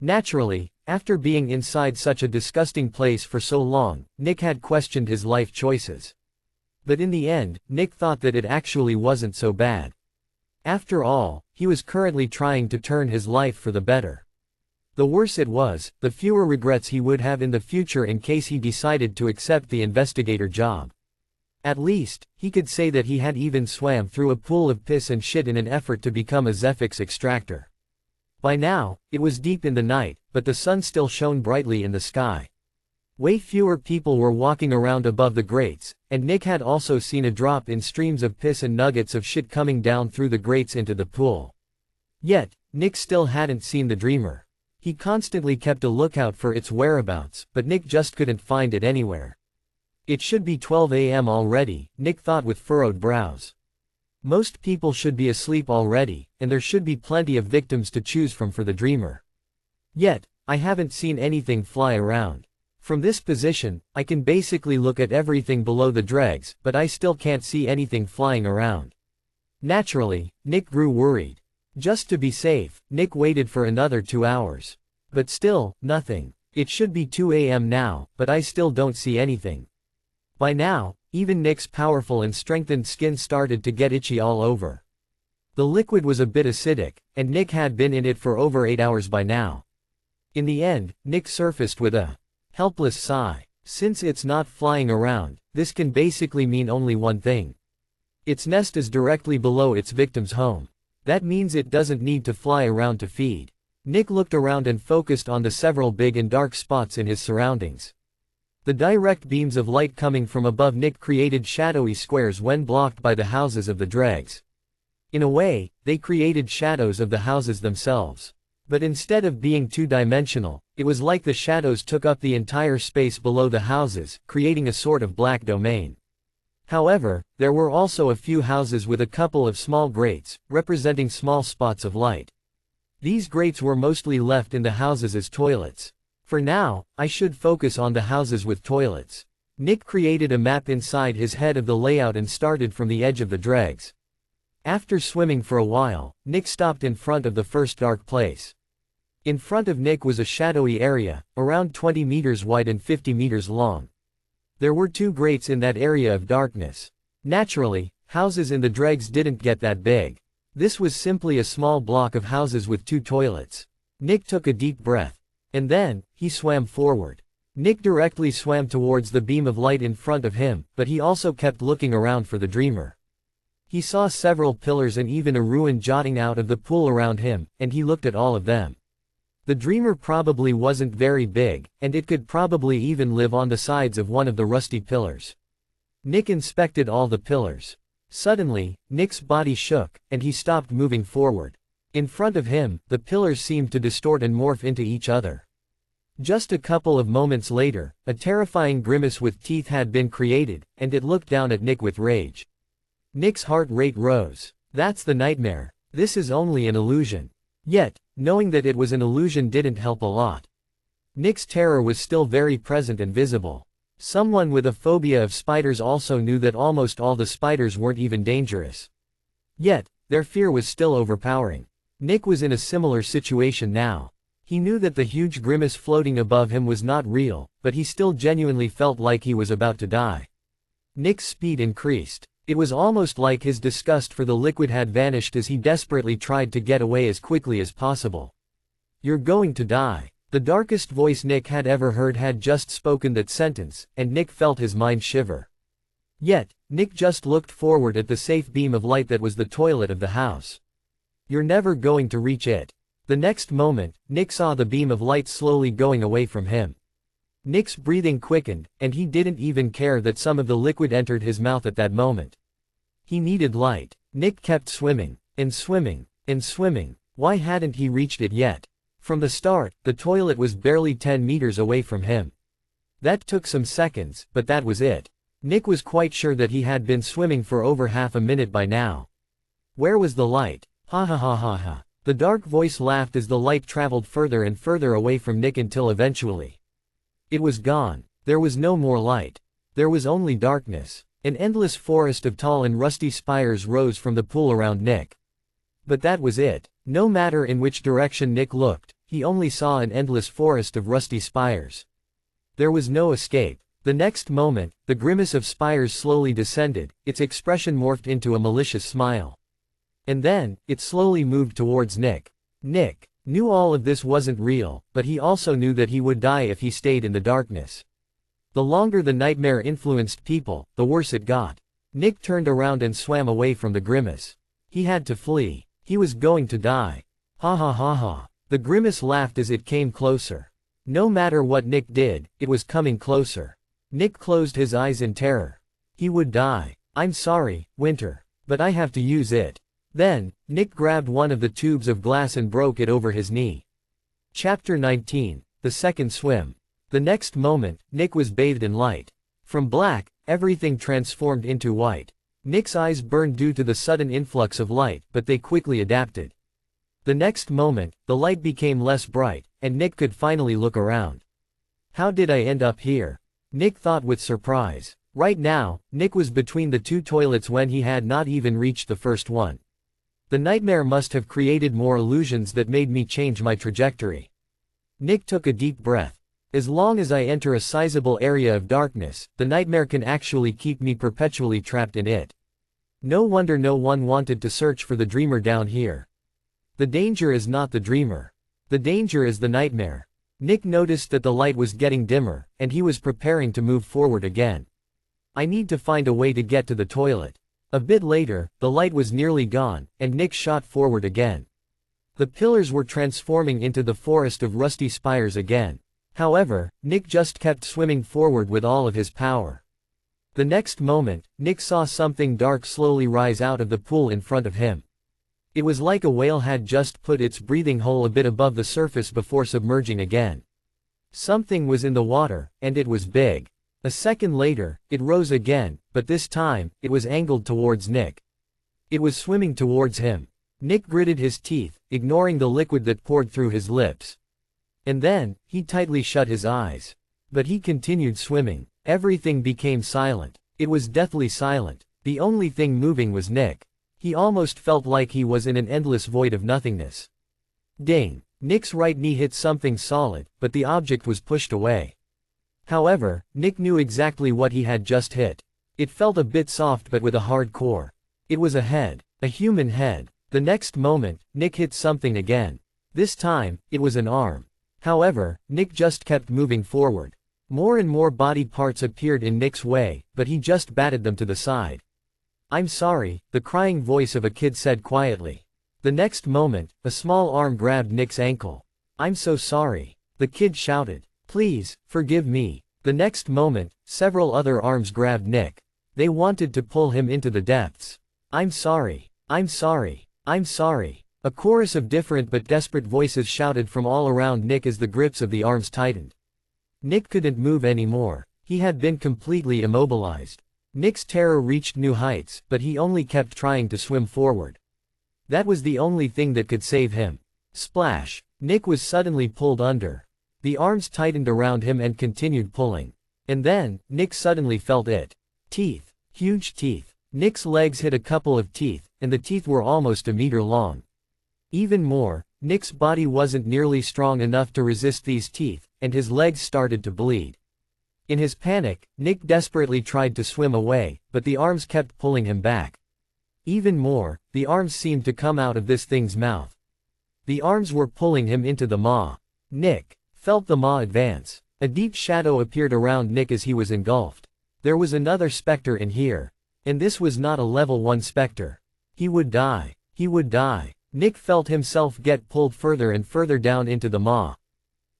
Naturally, after being inside such a disgusting place for so long, Nick had questioned his life choices. But in the end, Nick thought that it actually wasn't so bad. After all, he was currently trying to turn his life for the better. The worse it was, the fewer regrets he would have in the future in case he decided to accept the investigator job. At least, he could say that he had even swam through a pool of piss and shit in an effort to become a Zephyx extractor. By now, it was deep in the night, but the sun still shone brightly in the sky. Way fewer people were walking around above the grates, and Nick had also seen a drop in streams of piss and nuggets of shit coming down through the grates into the pool. Yet, Nick still hadn't seen the dreamer. He constantly kept a lookout for its whereabouts, but Nick just couldn't find it anywhere. It should be 12 a.m. already, Nick thought with furrowed brows. Most people should be asleep already, and there should be plenty of victims to choose from for the dreamer. Yet, I haven't seen anything fly around. From this position, I can basically look at everything below the dregs, but I still can't see anything flying around. Naturally, Nick grew worried. Just to be safe, Nick waited for another 2 hours. But still, nothing. It should be 2 a.m. now, but I still don't see anything. By now, even Nick's powerful and strengthened skin started to get itchy all over. The liquid was a bit acidic, and Nick had been in it for over 8 hours by now. In the end, Nick surfaced with a helpless sigh. Since it's not flying around, this can basically mean only one thing. Its nest is directly below its victim's home. That means it doesn't need to fly around to feed. Nick looked around and focused on the several big and dark spots in his surroundings. The direct beams of light coming from above Nick created shadowy squares when blocked by the houses of the dregs. In a way, they created shadows of the houses themselves. But instead of being two-dimensional, it was like the shadows took up the entire space below the houses, creating a sort of black domain. However, there were also a few houses with a couple of small grates, representing small spots of light. These grates were mostly left in the houses as toilets. For now, I should focus on the houses with toilets. Nick created a map inside his head of the layout and started from the edge of the dregs. After swimming for a while, Nick stopped in front of the first dark place. In front of Nick was a shadowy area, around 20 meters wide and 50 meters long. There were 2 grates in that area of darkness. Naturally, houses in the dregs didn't get that big. This was simply a small block of houses with 2 toilets. Nick took a deep breath. And then, he swam forward. Nick directly swam towards the beam of light in front of him, but he also kept looking around for the dreamer. He saw several pillars and even a ruin jutting out of the pool around him, and he looked at all of them. The dreamer probably wasn't very big, and it could probably even live on the sides of one of the rusty pillars. Nick inspected all the pillars. Suddenly, Nick's body shook, and he stopped moving forward. In front of him, the pillars seemed to distort and morph into each other. Just a couple of moments later, a terrifying grimace with teeth had been created, and it looked down at Nick with rage. Nick's heart rate rose. That's the nightmare. This is only an illusion. Yet, knowing that it was an illusion didn't help a lot. Nick's terror was still very present and visible. Someone with a phobia of spiders also knew that almost all the spiders weren't even dangerous. Yet, their fear was still overpowering. Nick was in a similar situation now. He knew that the huge grimace floating above him was not real, but he still genuinely felt like he was about to die. Nick's speed increased. It was almost like his disgust for the liquid had vanished as he desperately tried to get away as quickly as possible. "You're going to die." The darkest voice Nick had ever heard had just spoken that sentence, and Nick felt his mind shiver. Yet, Nick just looked forward at the safe beam of light that was the toilet of the house. "You're never going to reach it." The next moment, Nick saw the beam of light slowly going away from him. Nick's breathing quickened, and he didn't even care that some of the liquid entered his mouth at that moment. He needed light. Nick kept swimming, and swimming, and swimming. Why hadn't he reached it yet? From the start, the toilet was barely 10 meters away from him. That took some seconds, but that was it. Nick was quite sure that he had been swimming for over half a minute by now. Where was the light? Ha ha ha ha ha. The dark voice laughed as the light traveled further and further away from Nick until eventually it was gone. There was no more light. There was only darkness. An endless forest of tall and rusty spires rose from the pool around Nick. But that was it. No matter in which direction Nick looked, he only saw an endless forest of rusty spires. There was no escape. The next moment, the grimace of spires slowly descended, its expression morphed into a malicious smile. And then, it slowly moved towards Nick. Nick knew all of this wasn't real, but he also knew that he would die if he stayed in the darkness. The longer the nightmare influenced people, the worse it got. Nick turned around and swam away from the grimace. He had to flee. He was going to die. Ha ha ha ha. The grimace laughed as it came closer. No matter what Nick did, it was coming closer. Nick closed his eyes in terror. He would die. "I'm sorry, Winter. But I have to use it." Then, Nick grabbed one of the tubes of glass and broke it over his knee. Chapter 19, The Second Swim. The next moment, Nick was bathed in light. From black, everything transformed into white. Nick's eyes burned due to the sudden influx of light, but they quickly adapted. The next moment, the light became less bright, and Nick could finally look around. "How did I end up here?" Nick thought with surprise. Right now, Nick was between the two toilets when he had not even reached the first one. The nightmare must have created more illusions that made me change my trajectory. Nick took a deep breath. As long as I enter a sizable area of darkness, the nightmare can actually keep me perpetually trapped in it. No wonder no one wanted to search for the dreamer down here. The danger is not the dreamer. The danger is the nightmare. Nick noticed that the light was getting dimmer, and he was preparing to move forward again. I need to find a way to get to the toilet. A bit later, the light was nearly gone, and Nick shot forward again. The pillars were transforming into the forest of rusty spires again. However, Nick just kept swimming forward with all of his power. The next moment, Nick saw something dark slowly rise out of the pool in front of him. It was like a whale had just put its breathing hole a bit above the surface before submerging again. Something was in the water, and it was big. A second later, it rose again, but this time, it was angled towards Nick. It was swimming towards him. Nick gritted his teeth, ignoring the liquid that poured through his lips. And then, he tightly shut his eyes. But he continued swimming. Everything became silent. It was deathly silent. The only thing moving was Nick. He almost felt like he was in an endless void of nothingness. Ding! Nick's right knee hit something solid, but the object was pushed away. However, Nick knew exactly what he had just hit. It felt a bit soft but with a hard core. It was a head. A human head. The next moment, Nick hit something again. This time, it was an arm. However, Nick just kept moving forward. More and more body parts appeared in Nick's way, but he just batted them to the side. I'm sorry, the crying voice of a kid said quietly. The next moment, a small arm grabbed Nick's ankle. I'm so sorry, the kid shouted. Please, forgive me. The next moment, several other arms grabbed Nick. They wanted to pull him into the depths. I'm sorry. I'm sorry. I'm sorry. A chorus of different but desperate voices shouted from all around Nick as the grips of the arms tightened. Nick couldn't move anymore. He had been completely immobilized. Nick's terror reached new heights, but he only kept trying to swim forward. That was the only thing that could save him. Splash! Nick was suddenly pulled under. The arms tightened around him and continued pulling. And then, Nick suddenly felt it. Teeth. Huge teeth. Nick's legs hit a couple of teeth, and the teeth were almost a meter long. Even more, Nick's body wasn't nearly strong enough to resist these teeth, and his legs started to bleed. In his panic, Nick desperately tried to swim away, but the arms kept pulling him back. Even more, the arms seemed to come out of this thing's mouth. The arms were pulling him into the maw. Nick felt the maw advance. A deep shadow appeared around Nick as he was engulfed. There was another specter in here. And this was not a level 1 specter. He would die. He would die. Nick felt himself get pulled further and further down into the maw.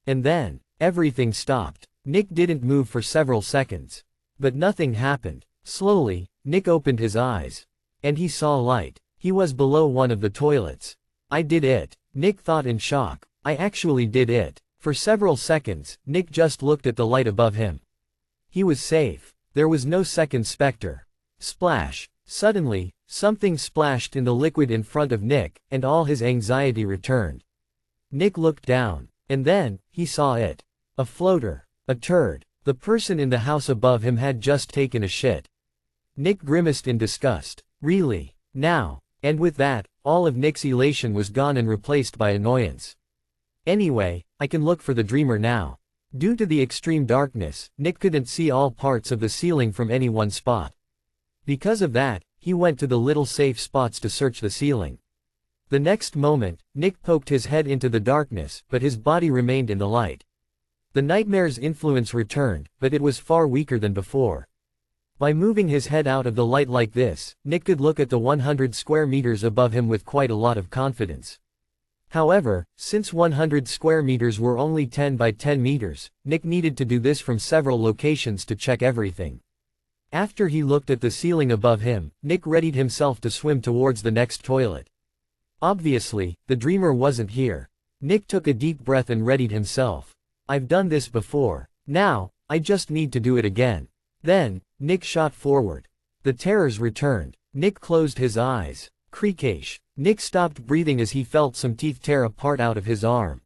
And then, everything stopped. Nick didn't move for several seconds. But nothing happened. Slowly, Nick opened his eyes. And he saw light. He was below one of the toilets. I did it. Nick thought in shock. I actually did it. For several seconds, Nick just looked at the light above him. He was safe. There was no second specter. Splash! Suddenly, something splashed in the liquid in front of Nick, and all his anxiety returned. Nick looked down. And then, he saw it. A floater. A turd. The person in the house above him had just taken a shit. Nick grimaced in disgust. Really? Now? And with that, all of Nick's elation was gone and replaced by annoyance. Anyway, I can look for the dreamer now. Due to the extreme darkness, Nick couldn't see all parts of the ceiling from any one spot. Because of that, he went to the little safe spots to search the ceiling. The next moment, Nick poked his head into the darkness, but his body remained in the light. The nightmare's influence returned, but it was far weaker than before. By moving his head out of the light like this, Nick could look at the 100 square meters above him with quite a lot of confidence. However, since 100 square meters were only 10 by 10 meters, Nick needed to do this from several locations to check everything. After he looked at the ceiling above him, Nick readied himself to swim towards the next toilet. Obviously, the dreamer wasn't here. Nick took a deep breath and readied himself. I've done this before. Now, I just need to do it again. Then, Nick shot forward. The terrors returned. Nick closed his eyes. Creakish. Nick stopped breathing as he felt some teeth tear a part out of his arm.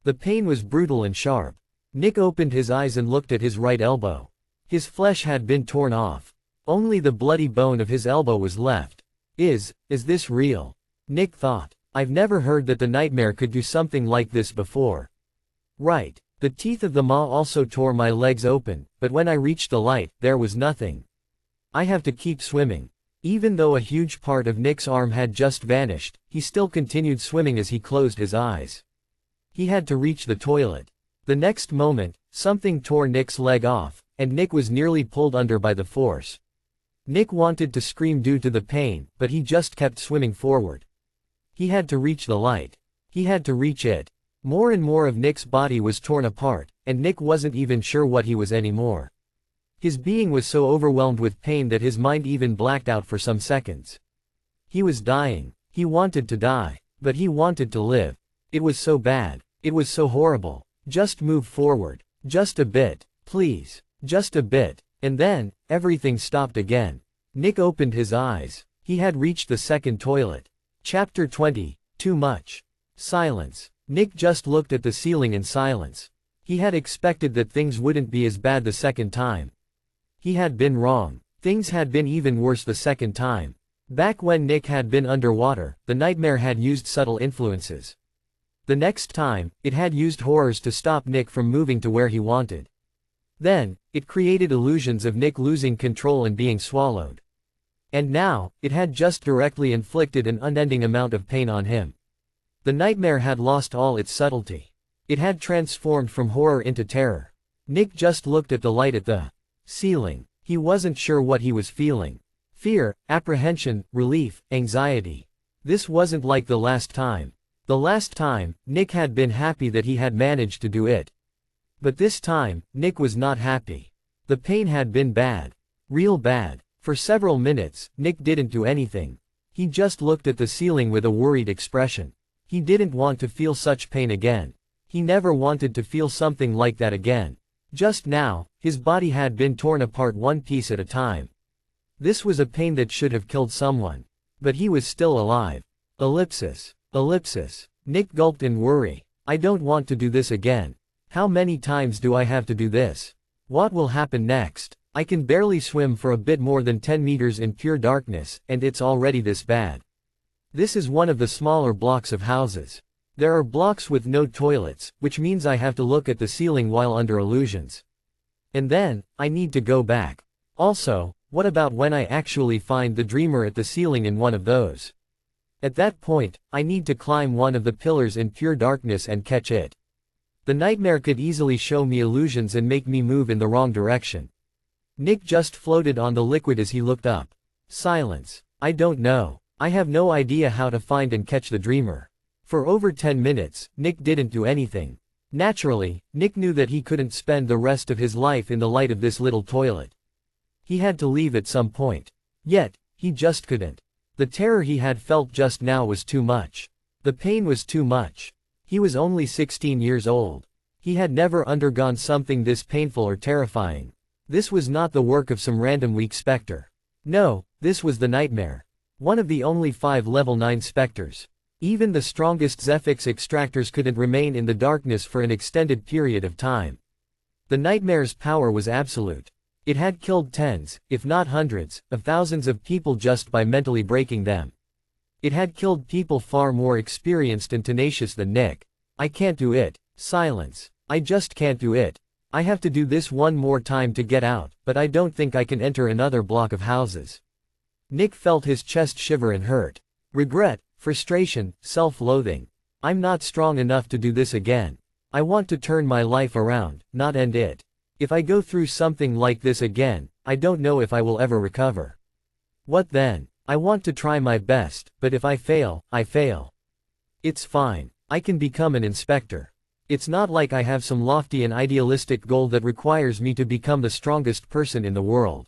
The pain was brutal and sharp. Nick opened his eyes and looked at his right elbow. His flesh had been torn off. Only the bloody bone of his elbow was left. Is this real? Nick thought. I've never heard that the nightmare could do something like this before. Right. The teeth of the maw also tore my legs open, but when I reached the light, there was nothing. I have to keep swimming. Even though a huge part of Nick's arm had just vanished, he still continued swimming as he closed his eyes. He had to reach the toilet. The next moment, something tore Nick's leg off, and Nick was nearly pulled under by the force. Nick wanted to scream due to the pain, but he just kept swimming forward. He had to reach the light. He had to reach it. More and more of Nick's body was torn apart, and Nick wasn't even sure what he was anymore. His being was so overwhelmed with pain that his mind even blacked out for some seconds. He was dying. He wanted to die, but he wanted to live. It was so bad. It was so horrible. Just move forward. Just a bit. Please. Just a bit. And then, everything stopped again. Nick opened his eyes. He had reached the second toilet. Chapter 20. Too much. Silence. Nick just looked at the ceiling in silence. He had expected that things wouldn't be as bad the second time. He had been wrong. Things had been even worse the second time. Back when Nick had been underwater, the nightmare had used subtle influences. The next time, it had used horrors to stop Nick from moving to where he wanted. Then, it created illusions of Nick losing control and being swallowed. And now, it had just directly inflicted an unending amount of pain on him. The nightmare had lost all its subtlety. It had transformed from horror into terror. Nick just looked at the light at the ceiling. He wasn't sure what he was feeling. Fear, apprehension, relief, anxiety. This wasn't like the last time. The last time, Nick had been happy that he had managed to do it. But this time, Nick was not happy. The pain had been bad. Real bad. For several minutes, Nick didn't do anything. He just looked at the ceiling with a worried expression. He didn't want to feel such pain again. He never wanted to feel something like that again. Just now, his body had been torn apart one piece at a time. This was a pain that should have killed someone. But he was still alive. Ellipsis. Ellipsis. Nick gulped in worry. I don't want to do this again. How many times do I have to do this? What will happen next? I can barely swim for a bit more than 10 meters in pure darkness, and it's already this bad. This is one of the smaller blocks of houses. There are blocks with no toilets, which means I have to look at the ceiling while under illusions. And then, I need to go back. Also, what about when I actually find the dreamer at the ceiling in one of those? At that point, I need to climb one of the pillars in pure darkness and catch it. The nightmare could easily show me illusions and make me move in the wrong direction. Nick just floated on the liquid as he looked up. Silence. I don't know. I have no idea how to find and catch the dreamer. For over 10 minutes, Nick didn't do anything. Naturally, Nick knew that he couldn't spend the rest of his life in the light of this little toilet. He had to leave at some point. Yet, he just couldn't. The terror he had felt just now was too much. The pain was too much. He was only 16 years old. He had never undergone something this painful or terrifying. This was not the work of some random weak specter. No, this was the nightmare. One of the only 5 level 9 specters. Even the strongest Zephyx extractors couldn't remain in the darkness for an extended period of time. The nightmare's power was absolute. It had killed tens, if not hundreds, of thousands of people just by mentally breaking them. It had killed people far more experienced and tenacious than Nick. I can't do it. Silence. I just can't do it. I have to do this one more time to get out, but I don't think I can enter another block of houses. Nick felt his chest shiver and hurt. Regret, frustration, self-loathing. I'm not strong enough to do this again. I want to turn my life around, not end it. If I go through something like this again, I don't know if I will ever recover. What then? I want to try my best, but if I fail, I fail. It's fine. I can become an inspector. It's not like I have some lofty and idealistic goal that requires me to become the strongest person in the world.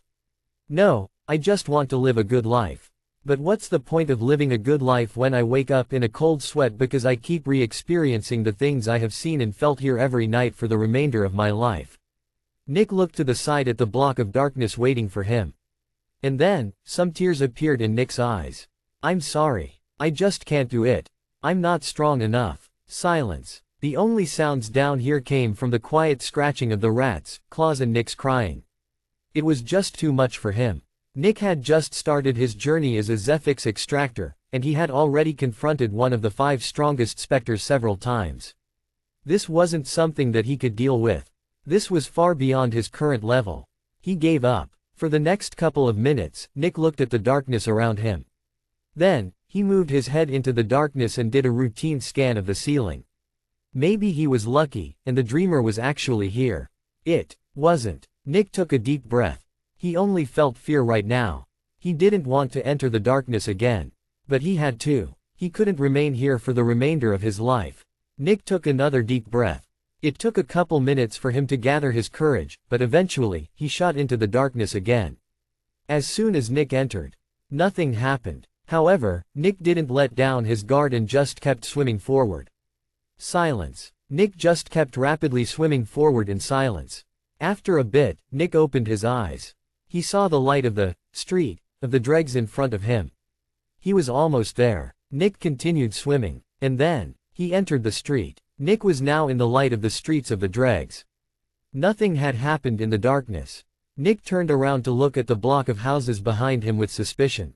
No, I just want to live a good life. But what's the point of living a good life when I wake up in a cold sweat because I keep re-experiencing the things I have seen and felt here every night for the remainder of my life? Nick looked to the side at the block of darkness waiting for him. And then, some tears appeared in Nick's eyes. I'm sorry. I just can't do it. I'm not strong enough. Silence. The only sounds down here came from the quiet scratching of the rats, claws and Nick's crying. It was just too much for him. Nick had just started his journey as a Zephyx extractor, and he had already confronted one of the 5 strongest specters several times. This wasn't something that he could deal with. This was far beyond his current level. He gave up. For the next couple of minutes, Nick looked at the darkness around him. Then, he moved his head into the darkness and did a routine scan of the ceiling. Maybe he was lucky, and the dreamer was actually here. It wasn't. Nick took a deep breath. He only felt fear right now. He didn't want to enter the darkness again. But he had to. He couldn't remain here for the remainder of his life. Nick took another deep breath. It took a couple minutes for him to gather his courage, but eventually, he shot into the darkness again. As soon as Nick entered, nothing happened. However, Nick didn't let down his guard and just kept swimming forward. Silence. Nick just kept rapidly swimming forward in silence. After a bit, Nick opened his eyes. He saw the light of the street of the dregs in front of him. He was almost there. Nick continued swimming, and then, he entered the street. Nick was now in the light of the streets of the dregs. Nothing had happened in the darkness. Nick turned around to look at the block of houses behind him with suspicion.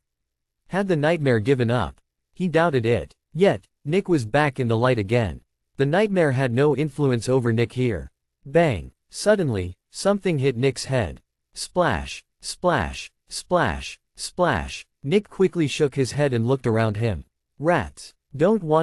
Had the nightmare given up? He doubted it. Yet, Nick was back in the light again. The nightmare had no influence over Nick here. Bang! Suddenly, something hit Nick's head. Splash! Splash! Splash! Splash! Nick quickly shook his head and looked around him. Rats. Don't wanna